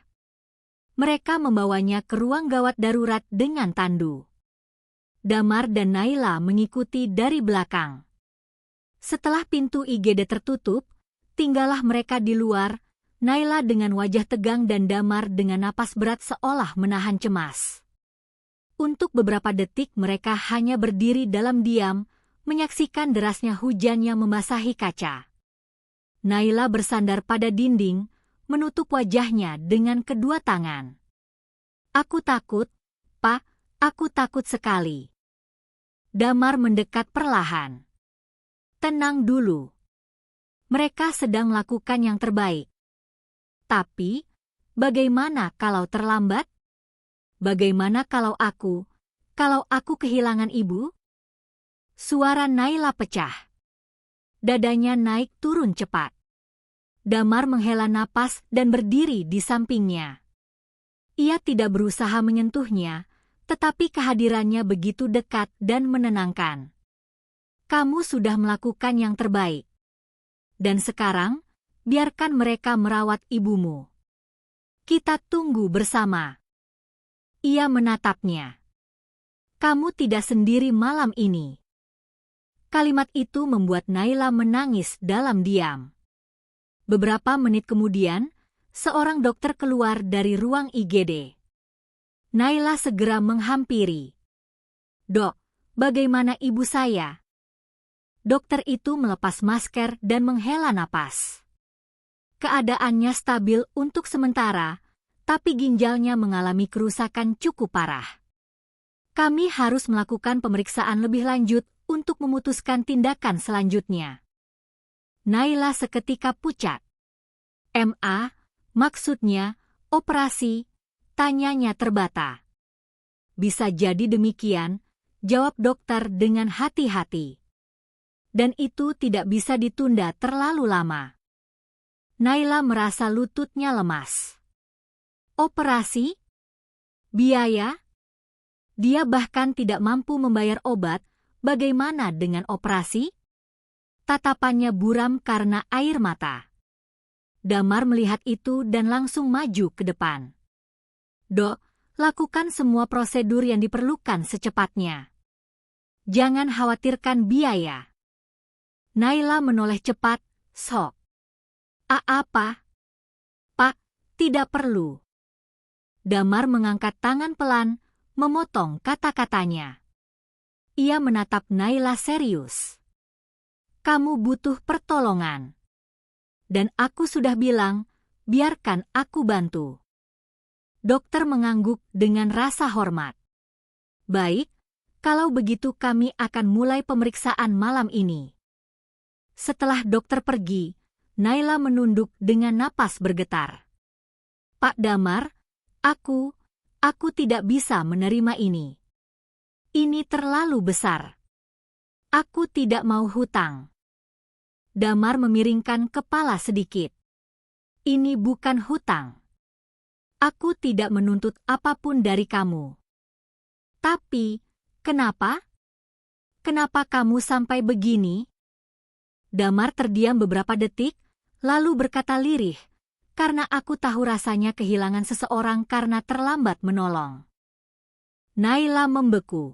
Mereka membawanya ke ruang gawat darurat dengan tandu. Damar dan Naila mengikuti dari belakang. Setelah pintu IGD tertutup, tinggallah mereka di luar, Naila dengan wajah tegang dan Damar dengan napas berat seolah menahan cemas. Untuk beberapa detik mereka hanya berdiri dalam diam, menyaksikan derasnya hujan yang membasahi kaca. Naila bersandar pada dinding, menutup wajahnya dengan kedua tangan. Aku takut, Pak, aku takut sekali. Damar mendekat perlahan. Tenang dulu. Mereka sedang melakukan yang terbaik. Tapi, bagaimana kalau terlambat? Bagaimana kalau aku kehilangan ibu? Suara Naila pecah. Dadanya naik turun cepat. Damar menghela napas dan berdiri di sampingnya. Ia tidak berusaha menyentuhnya, tetapi kehadirannya begitu dekat dan menenangkan. Kamu sudah melakukan yang terbaik. Dan sekarang, biarkan mereka merawat ibumu. Kita tunggu bersama. Ia menatapnya. Kamu tidak sendiri malam ini. Kalimat itu membuat Naila menangis dalam diam. Beberapa menit kemudian, seorang dokter keluar dari ruang IGD. Naila segera menghampiri. Dok, bagaimana ibu saya? Dokter itu melepas masker dan menghela napas. Keadaannya stabil untuk sementara, tapi ginjalnya mengalami kerusakan cukup parah. Kami harus melakukan pemeriksaan lebih lanjut untuk memutuskan tindakan selanjutnya. Naila seketika pucat. MA, maksudnya, operasi, tanyanya terbata. Bisa jadi demikian, jawab dokter dengan hati-hati. Dan itu tidak bisa ditunda terlalu lama. Naila merasa lututnya lemas. Operasi? Biaya? Dia bahkan tidak mampu membayar obat, bagaimana dengan operasi? Tatapannya buram karena air mata. Damar melihat itu dan langsung maju ke depan. Dok, lakukan semua prosedur yang diperlukan secepatnya. Jangan khawatirkan biaya. Naila menoleh cepat, sok. Apa? Pak, tidak perlu. Damar mengangkat tangan pelan, memotong kata-katanya. Ia menatap Naila serius. Kamu butuh pertolongan. Dan aku sudah bilang, biarkan aku bantu. Dokter mengangguk dengan rasa hormat. Baik, kalau begitu kami akan mulai pemeriksaan malam ini. Setelah dokter pergi, Naila menunduk dengan napas bergetar. Pak Damar, aku tidak bisa menerima ini. Ini terlalu besar. Aku tidak mau hutang. Damar memiringkan kepala sedikit. Ini bukan hutang. Aku tidak menuntut apapun dari kamu. Tapi, kenapa? Kenapa kamu sampai begini? Damar terdiam beberapa detik, lalu berkata lirih, karena aku tahu rasanya kehilangan seseorang karena terlambat menolong. Naila membeku.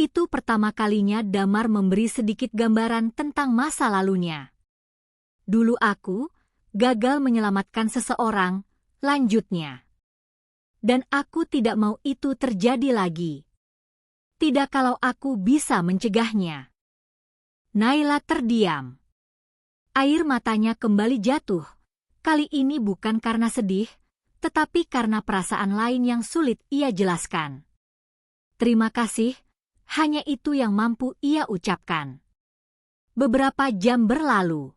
Itu pertama kalinya Damar memberi sedikit gambaran tentang masa lalunya. Dulu aku gagal menyelamatkan seseorang, lanjutnya. Dan aku tidak mau itu terjadi lagi. Tidak kalau aku bisa mencegahnya. Naila terdiam. Air matanya kembali jatuh. Kali ini bukan karena sedih, tetapi karena perasaan lain yang sulit ia jelaskan. Terima kasih, hanya itu yang mampu ia ucapkan. Beberapa jam berlalu.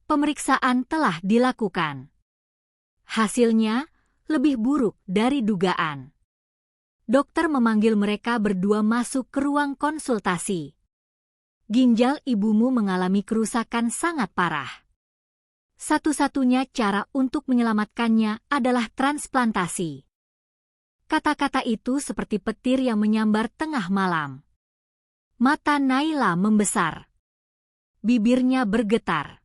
Pemeriksaan telah dilakukan. Hasilnya lebih buruk dari dugaan. Dokter memanggil mereka berdua masuk ke ruang konsultasi. Ginjal ibumu mengalami kerusakan sangat parah. Satu-satunya cara untuk menyelamatkannya adalah transplantasi. Kata-kata itu seperti petir yang menyambar tengah malam. Mata Naila membesar. Bibirnya bergetar.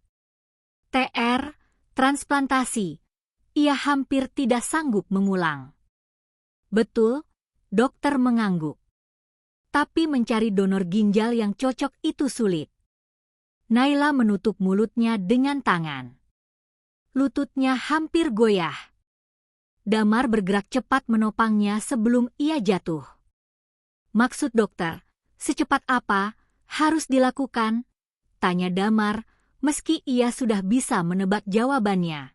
Transplantasi. Ia hampir tidak sanggup mengulang. Betul, dokter mengangguk. Tapi mencari donor ginjal yang cocok itu sulit. Naila menutup mulutnya dengan tangan. Lututnya hampir goyah. Damar bergerak cepat menopangnya sebelum ia jatuh. Maksud dokter, secepat apa harus dilakukan? Tanya Damar, meski ia sudah bisa menebak jawabannya.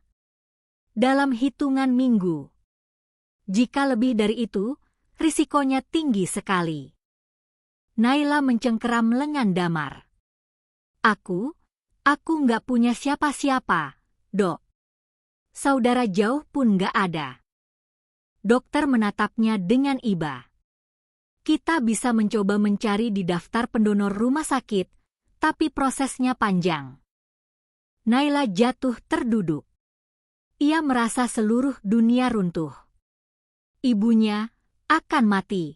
Dalam hitungan minggu. Jika lebih dari itu, risikonya tinggi sekali. Naila mencengkeram lengan Damar. Aku nggak punya siapa-siapa, Dok. Saudara jauh pun nggak ada. Dokter menatapnya dengan iba. Kita bisa mencoba mencari di daftar pendonor rumah sakit, tapi prosesnya panjang. Naila jatuh terduduk. Ia merasa seluruh dunia runtuh. Ibunya akan mati.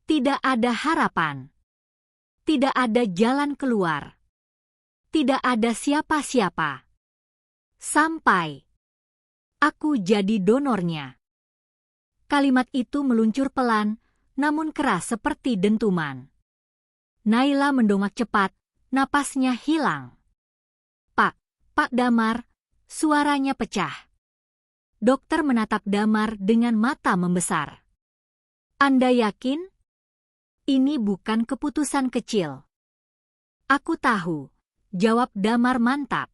Tidak ada harapan. Tidak ada jalan keluar. Tidak ada siapa-siapa. Sampai aku jadi donornya. Kalimat itu meluncur pelan, namun keras seperti dentuman. Naila mendongak cepat, napasnya hilang. Pak Damar, suaranya pecah. Dokter menatap Damar dengan mata membesar. Anda yakin? Ini bukan keputusan kecil. Aku tahu, jawab Damar mantap.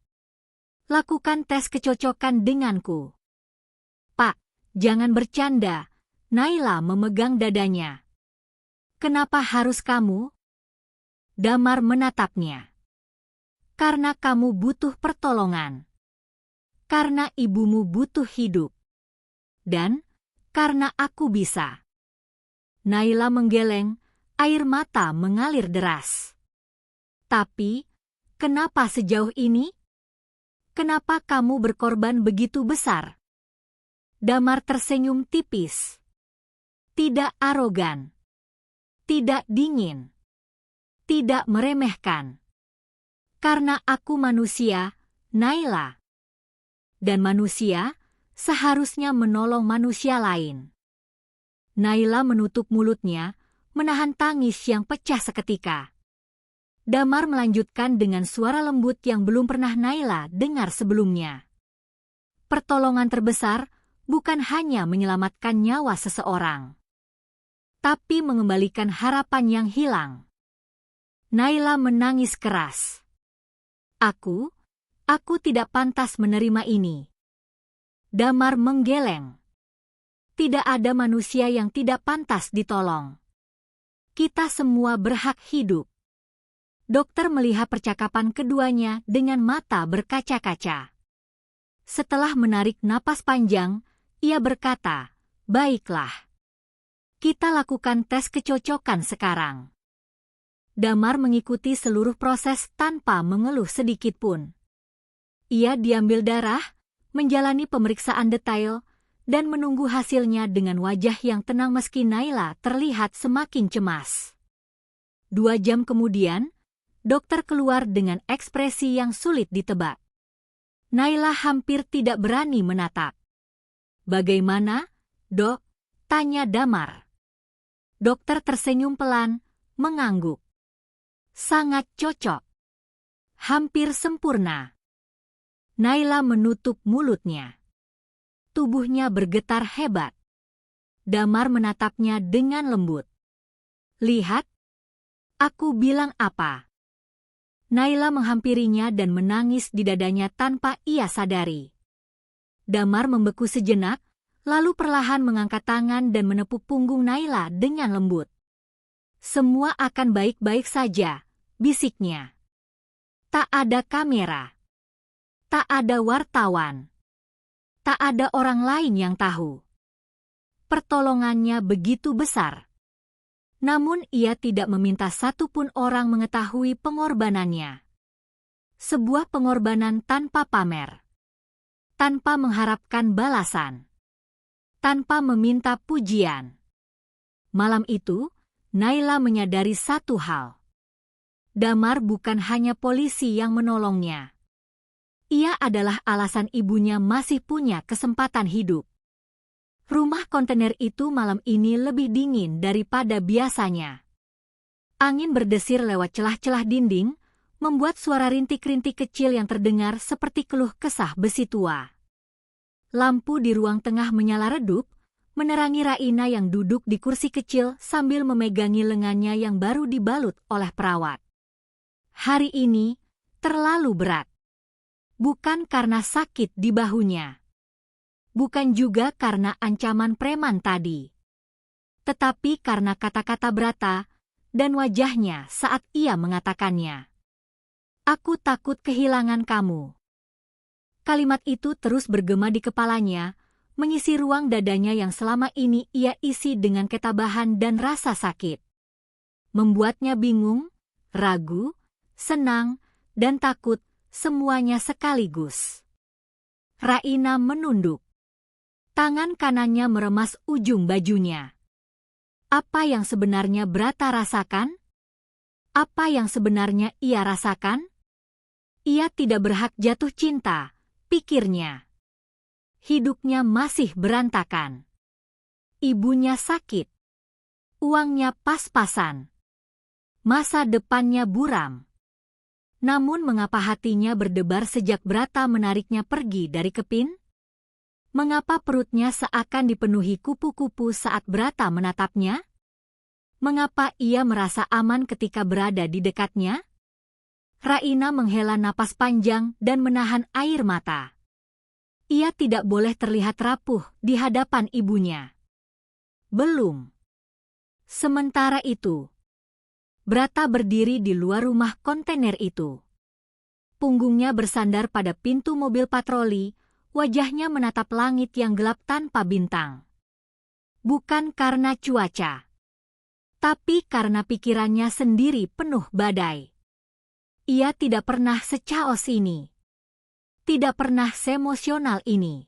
Lakukan tes kecocokan denganku. Pak, jangan bercanda. Naila memegang dadanya. Kenapa harus kamu? Damar menatapnya. Karena kamu butuh pertolongan. Karena ibumu butuh hidup. Dan karena aku bisa. Naila menggeleng, air mata mengalir deras. Tapi, kenapa sejauh ini? Kenapa kamu berkorban begitu besar? Damar tersenyum tipis. Tidak arogan. Tidak dingin. Tidak meremehkan. Karena aku manusia, Naila. Dan manusia seharusnya menolong manusia lain. Naila menutup mulutnya, menahan tangis yang pecah seketika. Damar melanjutkan dengan suara lembut yang belum pernah Naila dengar sebelumnya. Pertolongan terbesar bukan hanya menyelamatkan nyawa seseorang, tapi mengembalikan harapan yang hilang. Naila menangis keras. Aku tidak pantas menerima ini. Damar menggeleng. Tidak ada manusia yang tidak pantas ditolong. Kita semua berhak hidup. Dokter melihat percakapan keduanya dengan mata berkaca-kaca. Setelah menarik napas panjang, ia berkata, "Baiklah. Kita lakukan tes kecocokan sekarang." Damar mengikuti seluruh proses tanpa mengeluh sedikit pun. Ia diambil darah, menjalani pemeriksaan detail, dan menunggu hasilnya dengan wajah yang tenang meski Naila terlihat semakin cemas. 2 jam kemudian, dokter keluar dengan ekspresi yang sulit ditebak. Naila hampir tidak berani menatap. "Bagaimana, Dok?" tanya Damar. Dokter tersenyum pelan, mengangguk. "Sangat cocok. Hampir sempurna." Naila menutup mulutnya. Tubuhnya bergetar hebat. Damar menatapnya dengan lembut. "Lihat, aku bilang apa?" Naila menghampirinya dan menangis di dadanya tanpa ia sadari. Damar membeku sejenak, lalu perlahan mengangkat tangan dan menepuk punggung Naila dengan lembut. "Semua akan baik-baik saja," bisiknya. "Tak ada kamera. Tak ada wartawan. Tak ada orang lain yang tahu." Pertolongannya begitu besar. Namun ia tidak meminta satupun orang mengetahui pengorbanannya. Sebuah pengorbanan tanpa pamer. Tanpa mengharapkan balasan. Tanpa meminta pujian. Malam itu, Naila menyadari satu hal. Damar bukan hanya polisi yang menolongnya. Ia adalah alasan ibunya masih punya kesempatan hidup. Rumah kontainer itu malam ini lebih dingin daripada biasanya. Angin berdesir lewat celah-celah dinding, membuat suara rintik-rintik kecil yang terdengar seperti keluh kesah besi tua. Lampu di ruang tengah menyala redup, menerangi Raina yang duduk di kursi kecil sambil memegangi lengannya yang baru dibalut oleh perawat. Hari ini terlalu berat. Bukan karena sakit di bahunya. Bukan juga karena ancaman preman tadi. Tetapi karena kata-kata Brata dan wajahnya saat ia mengatakannya. Aku takut kehilangan kamu. Kalimat itu terus bergema di kepalanya, mengisi ruang dadanya yang selama ini ia isi dengan ketabahan dan rasa sakit. Membuatnya bingung, ragu, senang, dan takut, semuanya sekaligus. Raina menunduk. Tangan kanannya meremas ujung bajunya. Apa yang sebenarnya Brata rasakan? Apa yang sebenarnya ia rasakan? Ia tidak berhak jatuh cinta, pikirnya. Hidupnya masih berantakan. Ibunya sakit. Uangnya pas-pasan. Masa depannya buram. Namun mengapa hatinya berdebar sejak Brata menariknya pergi dari Kepin? Mengapa perutnya seakan dipenuhi kupu-kupu saat Brata menatapnya? Mengapa ia merasa aman ketika berada di dekatnya? Raina menghela napas panjang dan menahan air mata. Ia tidak boleh terlihat rapuh di hadapan ibunya. Belum. Sementara itu, Brata berdiri di luar rumah kontainer itu. Punggungnya bersandar pada pintu mobil patroli, wajahnya menatap langit yang gelap tanpa bintang. Bukan karena cuaca, tapi karena pikirannya sendiri penuh badai. Ia tidak pernah secaos ini. Tidak pernah seemosional ini.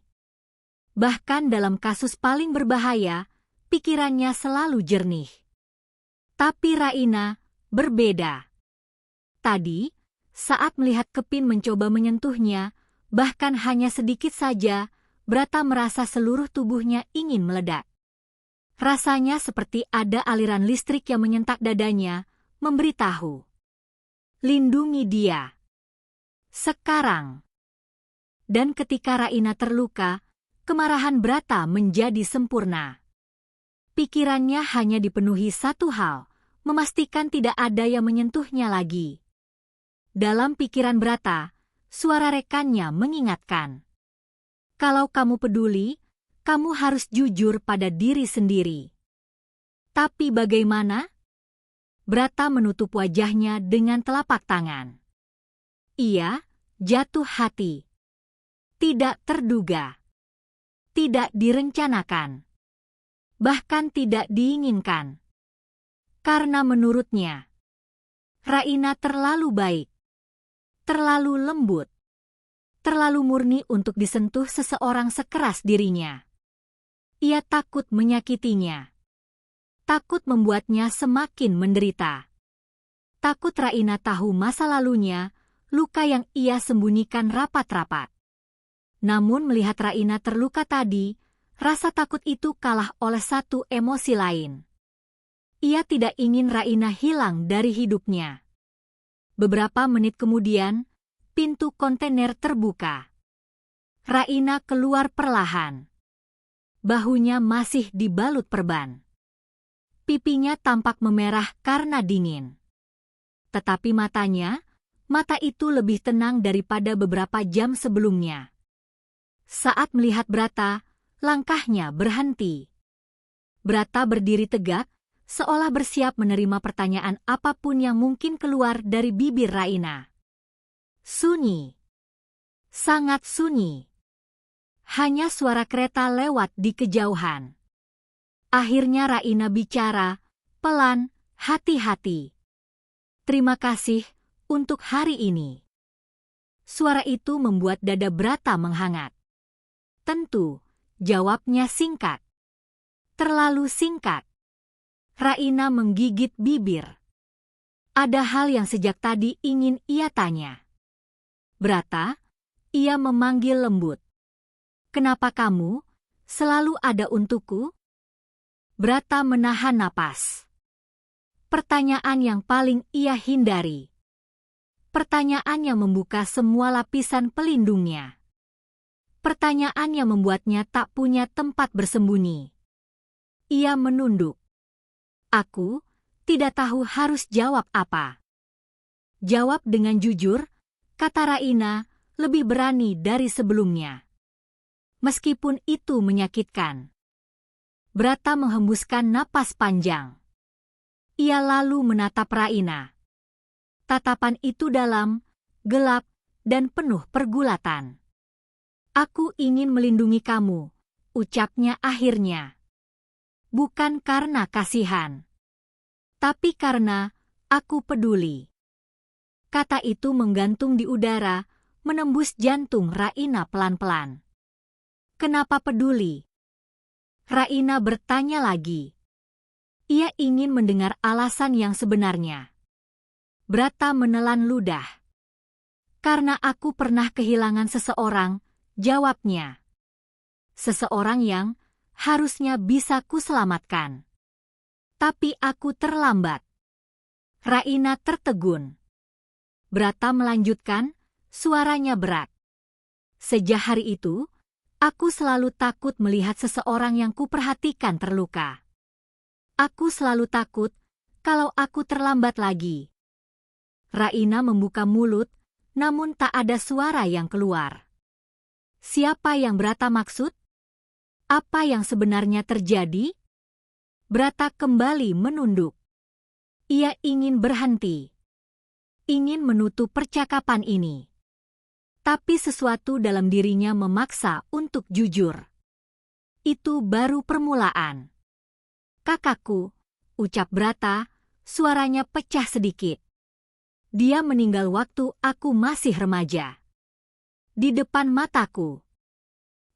Bahkan dalam kasus paling berbahaya, pikirannya selalu jernih. Tapi Raina berbeda. Tadi, saat melihat Kepin mencoba menyentuhnya, bahkan hanya sedikit saja, Brata merasa seluruh tubuhnya ingin meledak. Rasanya seperti ada aliran listrik yang menyentak dadanya, memberitahu. Lindungi dia. Sekarang. Dan ketika Raina terluka, kemarahan Brata menjadi sempurna. Pikirannya hanya dipenuhi satu hal, memastikan tidak ada yang menyentuhnya lagi. Dalam pikiran Brata, suara rekannya mengingatkan. Kalau kamu peduli, kamu harus jujur pada diri sendiri. Tapi bagaimana? Brata menutup wajahnya dengan telapak tangan. Ia jatuh hati. Tidak terduga. Tidak direncanakan. Bahkan tidak diinginkan. Karena menurutnya, Raina terlalu baik. Terlalu lembut. Terlalu murni untuk disentuh seseorang sekeras dirinya. Ia takut menyakitinya. Takut membuatnya semakin menderita. Takut Raina tahu masa lalunya, luka yang ia sembunyikan rapat-rapat. Namun melihat Raina terluka tadi, rasa takut itu kalah oleh satu emosi lain. Ia tidak ingin Raina hilang dari hidupnya. Beberapa menit kemudian, pintu kontainer terbuka. Raina keluar perlahan. Bahunya masih dibalut perban. Pipinya tampak memerah karena dingin. Tetapi mata itu lebih tenang daripada beberapa jam sebelumnya. Saat melihat Brata, langkahnya berhenti. Brata berdiri tegak, seolah bersiap menerima pertanyaan apapun yang mungkin keluar dari bibir Raina. Sunyi. Sangat sunyi. Hanya suara kereta lewat di kejauhan. Akhirnya Raina bicara, pelan, hati-hati. Terima kasih untuk hari ini. Suara itu membuat dada Brata menghangat. Tentu, jawabnya singkat. Terlalu singkat. Raina menggigit bibir. Ada hal yang sejak tadi ingin ia tanya. Brata, ia memanggil lembut. Kenapa kamu selalu ada untukku? Brata menahan napas. Pertanyaan yang paling ia hindari. Pertanyaan yang membuka semua lapisan pelindungnya. Pertanyaan yang membuatnya tak punya tempat bersembunyi. Ia menunduk. Aku tidak tahu harus jawab apa. Jawab dengan jujur, kata Raina, lebih berani dari sebelumnya. Meskipun itu menyakitkan. Brata menghembuskan napas panjang. Ia lalu menatap Raina. Tatapan itu dalam, gelap, dan penuh pergulatan. Aku ingin melindungi kamu, ucapnya akhirnya. Bukan karena kasihan. Tapi karena aku peduli. Kata itu menggantung di udara, menembus jantung Raina pelan-pelan. Kenapa peduli? Raina bertanya lagi. Ia ingin mendengar alasan yang sebenarnya. Brata menelan ludah. Karena aku pernah kehilangan seseorang, jawabnya. Seseorang yang harusnya bisa kuselamatkan. Tapi aku terlambat. Raina tertegun. Brata melanjutkan, suaranya berat. Sejak hari itu, aku selalu takut melihat seseorang yang kuperhatikan terluka. Aku selalu takut kalau aku terlambat lagi. Raina membuka mulut, namun tak ada suara yang keluar. Siapa yang Brata maksud? Apa yang sebenarnya terjadi? Brata kembali menunduk. Ia ingin berhenti. Ingin menutup percakapan ini. Tapi sesuatu dalam dirinya memaksa untuk jujur. Itu baru permulaan. Kakakku, ucap Brata, suaranya pecah sedikit. Dia meninggal waktu aku masih remaja. Di depan mataku.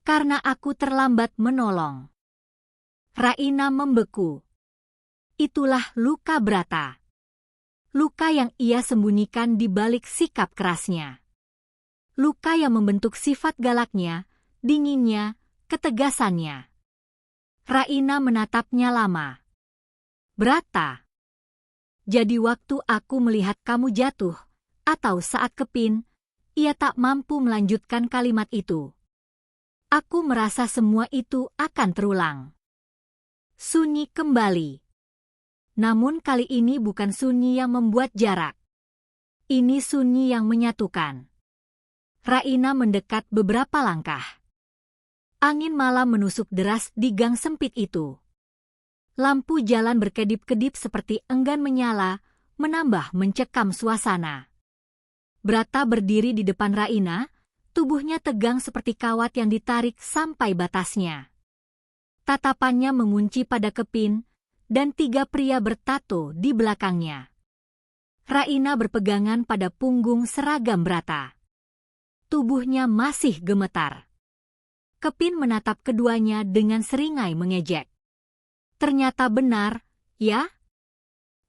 Karena aku terlambat menolong. Raina membeku. Itulah luka Brata. Luka yang ia sembunyikan di balik sikap kerasnya. Luka yang membentuk sifat galaknya, dinginnya, ketegasannya. Raina menatapnya lama. Brata. Jadi waktu aku melihat kamu jatuh, atau saat Kepin, ia tak mampu melanjutkan kalimat itu. Aku merasa semua itu akan terulang. Sunyi kembali. Namun kali ini bukan sunyi yang membuat jarak. Ini sunyi yang menyatukan. Raina mendekat beberapa langkah. Angin malam menusuk deras di gang sempit itu. Lampu jalan berkedip-kedip seperti enggan menyala, menambah mencekam suasana. Brata berdiri di depan Raina, tubuhnya tegang seperti kawat yang ditarik sampai batasnya. Tatapannya mengunci pada Kepin, dan 3 pria bertato di belakangnya. Raina berpegangan pada punggung seragam Brata. Tubuhnya masih gemetar. Kepin menatap keduanya dengan seringai mengejek. Ternyata benar, ya?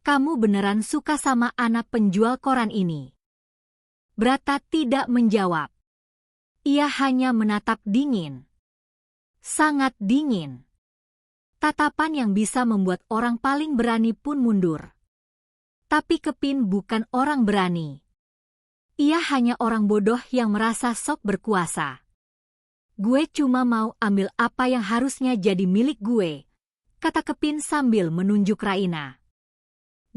Kamu beneran suka sama anak penjual koran ini. Brata tidak menjawab. Ia hanya menatap dingin. Sangat dingin. Tatapan yang bisa membuat orang paling berani pun mundur. Tapi Kepin bukan orang berani. Ia hanya orang bodoh yang merasa sok berkuasa. Gue cuma mau ambil apa yang harusnya jadi milik gue, kata Kepin sambil menunjuk Raina.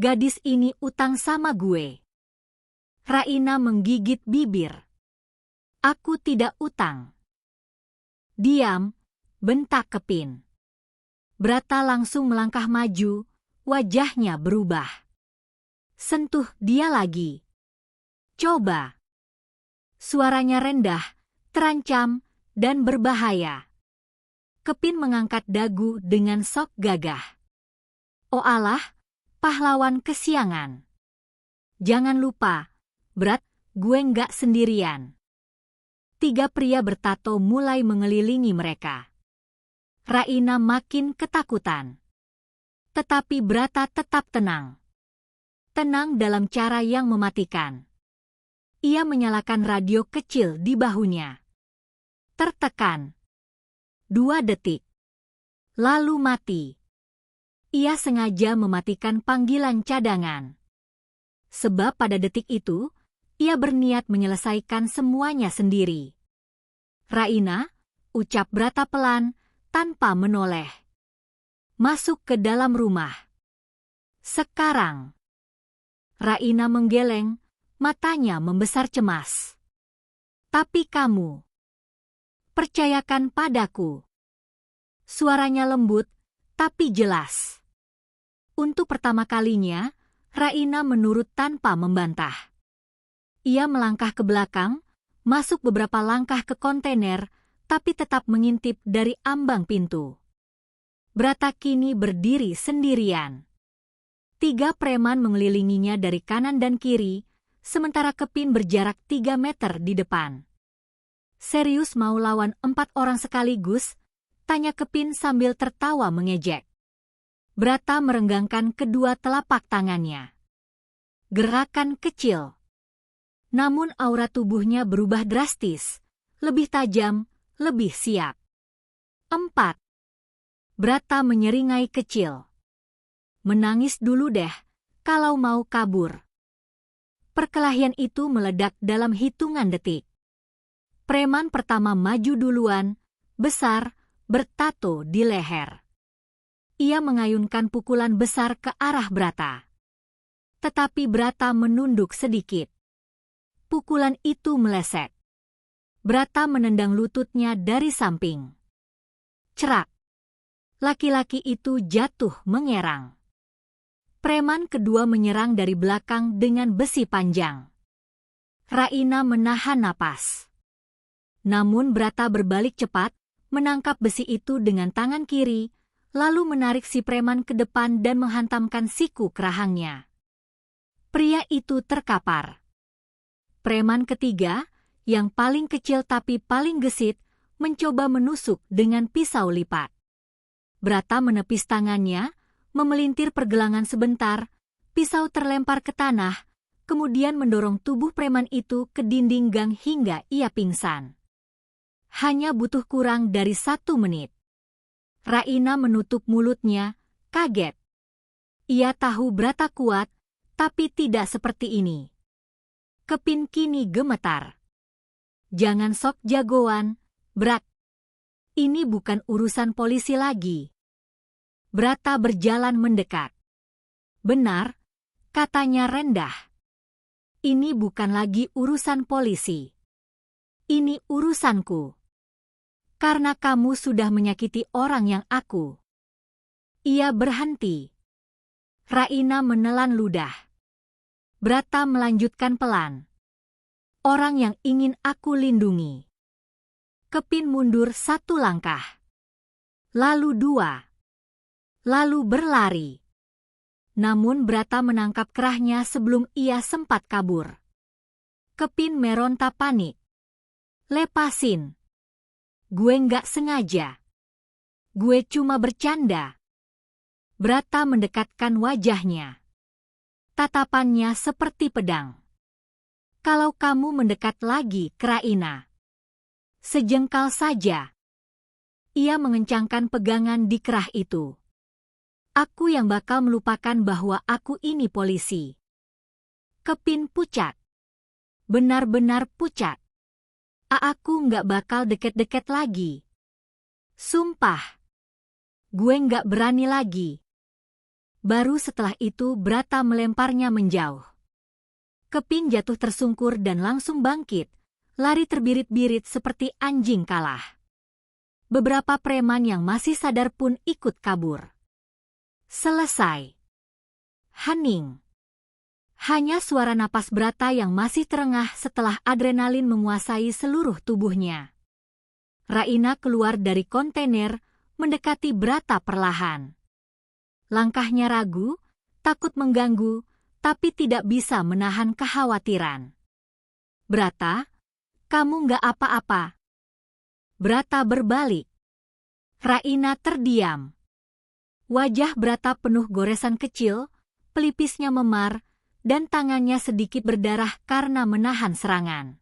Gadis ini utang sama gue. Raina menggigit bibir. Aku tidak utang. Diam, bentak Kepin. Brata langsung melangkah maju, wajahnya berubah. Sentuh dia lagi. Coba. Suaranya rendah, terancam, dan berbahaya. Kepin mengangkat dagu dengan sok gagah. Oh alah, pahlawan kesiangan. Jangan lupa, Brat, gue nggak sendirian. 3 pria bertato mulai mengelilingi mereka. Raina makin ketakutan. Tetapi Brata tetap tenang. Tenang dalam cara yang mematikan. Ia menyalakan radio kecil di bahunya. Tertekan. 2 detik. Lalu mati. Ia sengaja mematikan panggilan cadangan. Sebab pada detik itu, ia berniat menyelesaikan semuanya sendiri. Raina, ucap Brata pelan, tanpa menoleh. Masuk ke dalam rumah. Sekarang. Raina menggeleng, matanya membesar cemas. Tapi kamu. Percayakan padaku. Suaranya lembut, tapi jelas. Untuk pertama kalinya, Raina menurut tanpa membantah. Ia melangkah ke belakang, masuk beberapa langkah ke kontainer, tapi tetap mengintip dari ambang pintu. Brata kini berdiri sendirian. 3 preman mengelilinginya dari kanan dan kiri, sementara Kepin berjarak 3 meter di depan. Serius mau lawan 4 orang sekaligus? Tanya Kepin sambil tertawa mengejek. Brata merenggangkan kedua telapak tangannya. Gerakan kecil. Namun aura tubuhnya berubah drastis, lebih tajam, lebih siap. 4. Brata menyeringai kecil. Menangis dulu deh, kalau mau kabur. Perkelahian itu meledak dalam hitungan detik. Preman pertama maju duluan, besar, bertato di leher. Ia mengayunkan pukulan besar ke arah Brata. Tetapi Brata menunduk sedikit. Pukulan itu meleset. Brata menendang lututnya dari samping. Cerak. Laki-laki itu jatuh mengerang. Preman kedua menyerang dari belakang dengan besi panjang. Raina menahan napas. Namun Brata berbalik cepat, menangkap besi itu dengan tangan kiri, lalu menarik si preman ke depan dan menghantamkan siku ke rahangnya. Pria itu terkapar. Preman ketiga, yang paling kecil tapi paling gesit, mencoba menusuk dengan pisau lipat. Brata menepis tangannya, memelintir pergelangan sebentar, pisau terlempar ke tanah, kemudian mendorong tubuh preman itu ke dinding gang hingga ia pingsan. Hanya butuh kurang dari 1 menit. Raina menutup mulutnya, kaget. Ia tahu Brata kuat, tapi tidak seperti ini. Kepin kini gemetar. Jangan sok jagoan, Brat. Ini bukan urusan polisi lagi. Brata berjalan mendekat. Benar, katanya rendah. Ini bukan lagi urusan polisi. Ini urusanku. Karena kamu sudah menyakiti orang yang aku. Ia berhenti. Raina menelan ludah. Brata melanjutkan pelan. Orang yang ingin aku lindungi. Kepin mundur 1 langkah. Lalu 2. Lalu berlari. Namun Brata menangkap kerahnya sebelum ia sempat kabur. Kepin meronta panik. Lepasin. Gue nggak sengaja. Gue cuma bercanda. Brata mendekatkan wajahnya. Tatapannya seperti pedang. Kalau kamu mendekat lagi ke Raina, sejengkal saja. Ia mengencangkan pegangan di kerah itu. Aku yang bakal melupakan bahwa aku ini polisi. Kepin pucat. Benar-benar pucat. Aku nggak bakal deket-deket lagi. Sumpah. Gue nggak berani lagi. Baru setelah itu Brata melemparnya menjauh. Kepin jatuh tersungkur dan langsung bangkit, lari terbirit-birit seperti anjing kalah. Beberapa preman yang masih sadar pun ikut kabur. Selesai. Hening. Hanya suara napas Brata yang masih terengah setelah adrenalin menguasai seluruh tubuhnya. Raina keluar dari kontainer, mendekati Brata perlahan. Langkahnya ragu, takut mengganggu, tapi tidak bisa menahan kekhawatiran. Brata, Kamu nggak apa-apa. Brata berbalik. Raina terdiam. Wajah Brata penuh goresan kecil, pelipisnya memar, dan tangannya sedikit berdarah karena menahan serangan.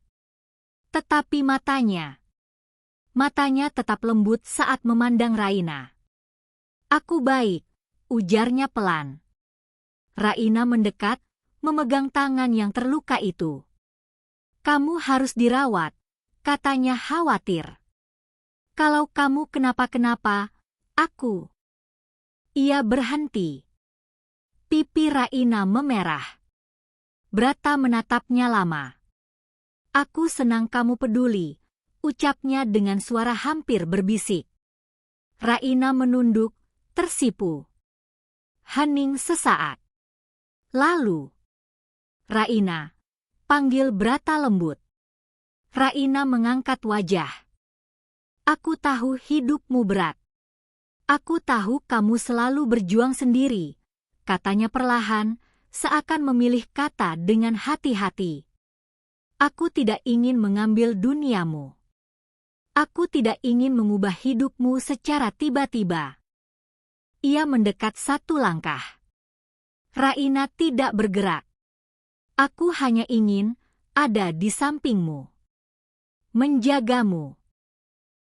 Tetapi matanya tetap lembut saat memandang Raina. Aku baik, ujarnya pelan. Raina mendekat, memegang tangan yang terluka itu. Kamu harus dirawat, katanya khawatir. Kalau kamu kenapa-kenapa, aku. Ia berhenti. Pipi Raina memerah. Brata menatapnya lama. Aku senang kamu peduli, ucapnya dengan suara hampir berbisik. Raina menunduk, tersipu. Hening sesaat. Lalu, Raina, panggil Brata lembut. Raina mengangkat wajah. Aku tahu hidupmu berat. Aku tahu kamu selalu berjuang sendiri, katanya perlahan, seakan memilih kata dengan hati-hati. Aku tidak ingin mengambil duniamu. Aku tidak ingin mengubah hidupmu secara tiba-tiba. Ia mendekat satu langkah. Raina tidak bergerak. Aku hanya ingin ada di sampingmu. Menjagamu.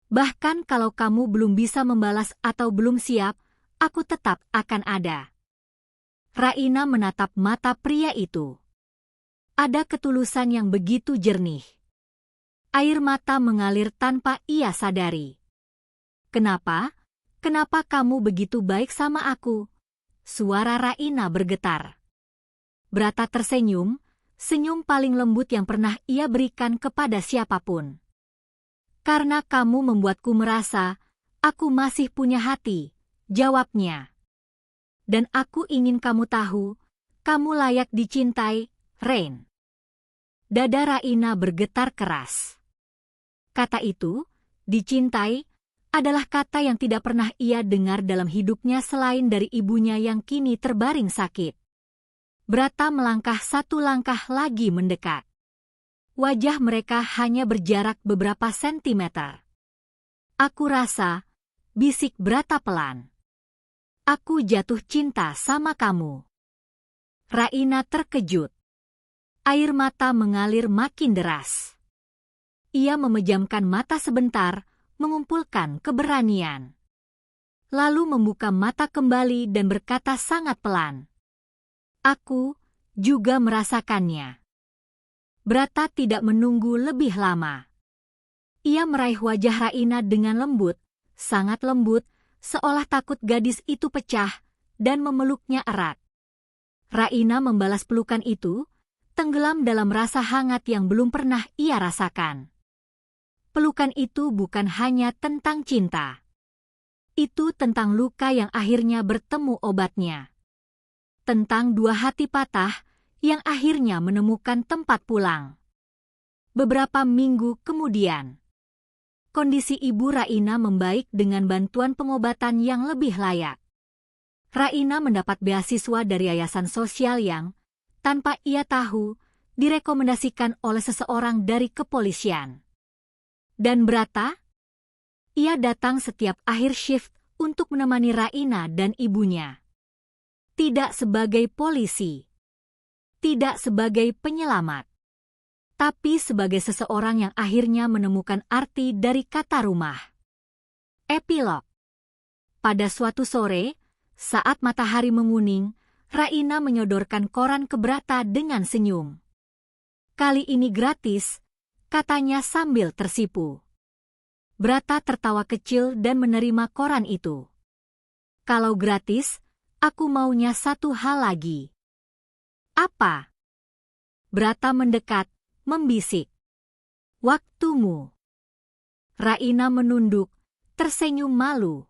Bahkan kalau kamu belum bisa membalas atau belum siap, aku tetap akan ada. Raina menatap mata pria itu. Ada ketulusan yang begitu jernih. Air mata mengalir tanpa ia sadari. Kenapa? Kenapa kamu begitu baik sama aku? Suara Raina bergetar. Brata tersenyum, senyum paling lembut yang pernah ia berikan kepada siapapun. Karena kamu membuatku merasa, aku masih punya hati, jawabnya. Dan aku ingin kamu tahu, kamu layak dicintai, Rain. Dada Raina bergetar keras. Kata itu, dicintai, adalah kata yang tidak pernah ia dengar dalam hidupnya selain dari ibunya yang kini terbaring sakit. Brata melangkah satu langkah lagi mendekat. Wajah mereka hanya berjarak beberapa sentimeter. Aku rasa, bisik Brata pelan. Aku jatuh cinta sama kamu. Raina terkejut. Air mata mengalir makin deras. Ia memejamkan mata sebentar, mengumpulkan keberanian. Lalu membuka mata kembali dan berkata sangat pelan. Aku juga merasakannya. Brata tidak menunggu lebih lama. Ia meraih wajah Raina dengan lembut, sangat lembut, seolah takut gadis itu pecah, dan memeluknya erat. Raina membalas pelukan itu, tenggelam dalam rasa hangat yang belum pernah ia rasakan. Pelukan itu bukan hanya tentang cinta. Itu tentang luka yang akhirnya bertemu obatnya. Tentang dua hati patah yang akhirnya menemukan tempat pulang. Beberapa minggu kemudian, kondisi ibu Raina membaik dengan bantuan pengobatan yang lebih layak. Raina mendapat beasiswa dari yayasan sosial yang, tanpa ia tahu, direkomendasikan oleh seseorang dari kepolisian. Dan Brata? Ia datang setiap akhir shift untuk menemani Raina dan ibunya. Tidak sebagai polisi. Tidak sebagai penyelamat. Tapi sebagai seseorang yang akhirnya menemukan arti dari kata rumah. Epilog. Pada suatu sore, saat matahari menguning, Raina menyodorkan koran ke Brata dengan senyum. Kali ini gratis, katanya sambil tersipu. Brata tertawa kecil dan menerima koran itu. Kalau gratis, aku maunya satu hal lagi. Apa? Brata mendekat, membisik. Waktumu. Raina menunduk, tersenyum malu.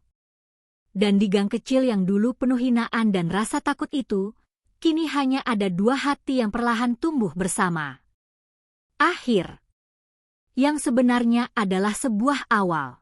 Dan di gang kecil yang dulu penuh hinaan dan rasa takut itu, kini hanya ada dua hati yang perlahan tumbuh bersama. Akhir. Yang sebenarnya adalah sebuah awal.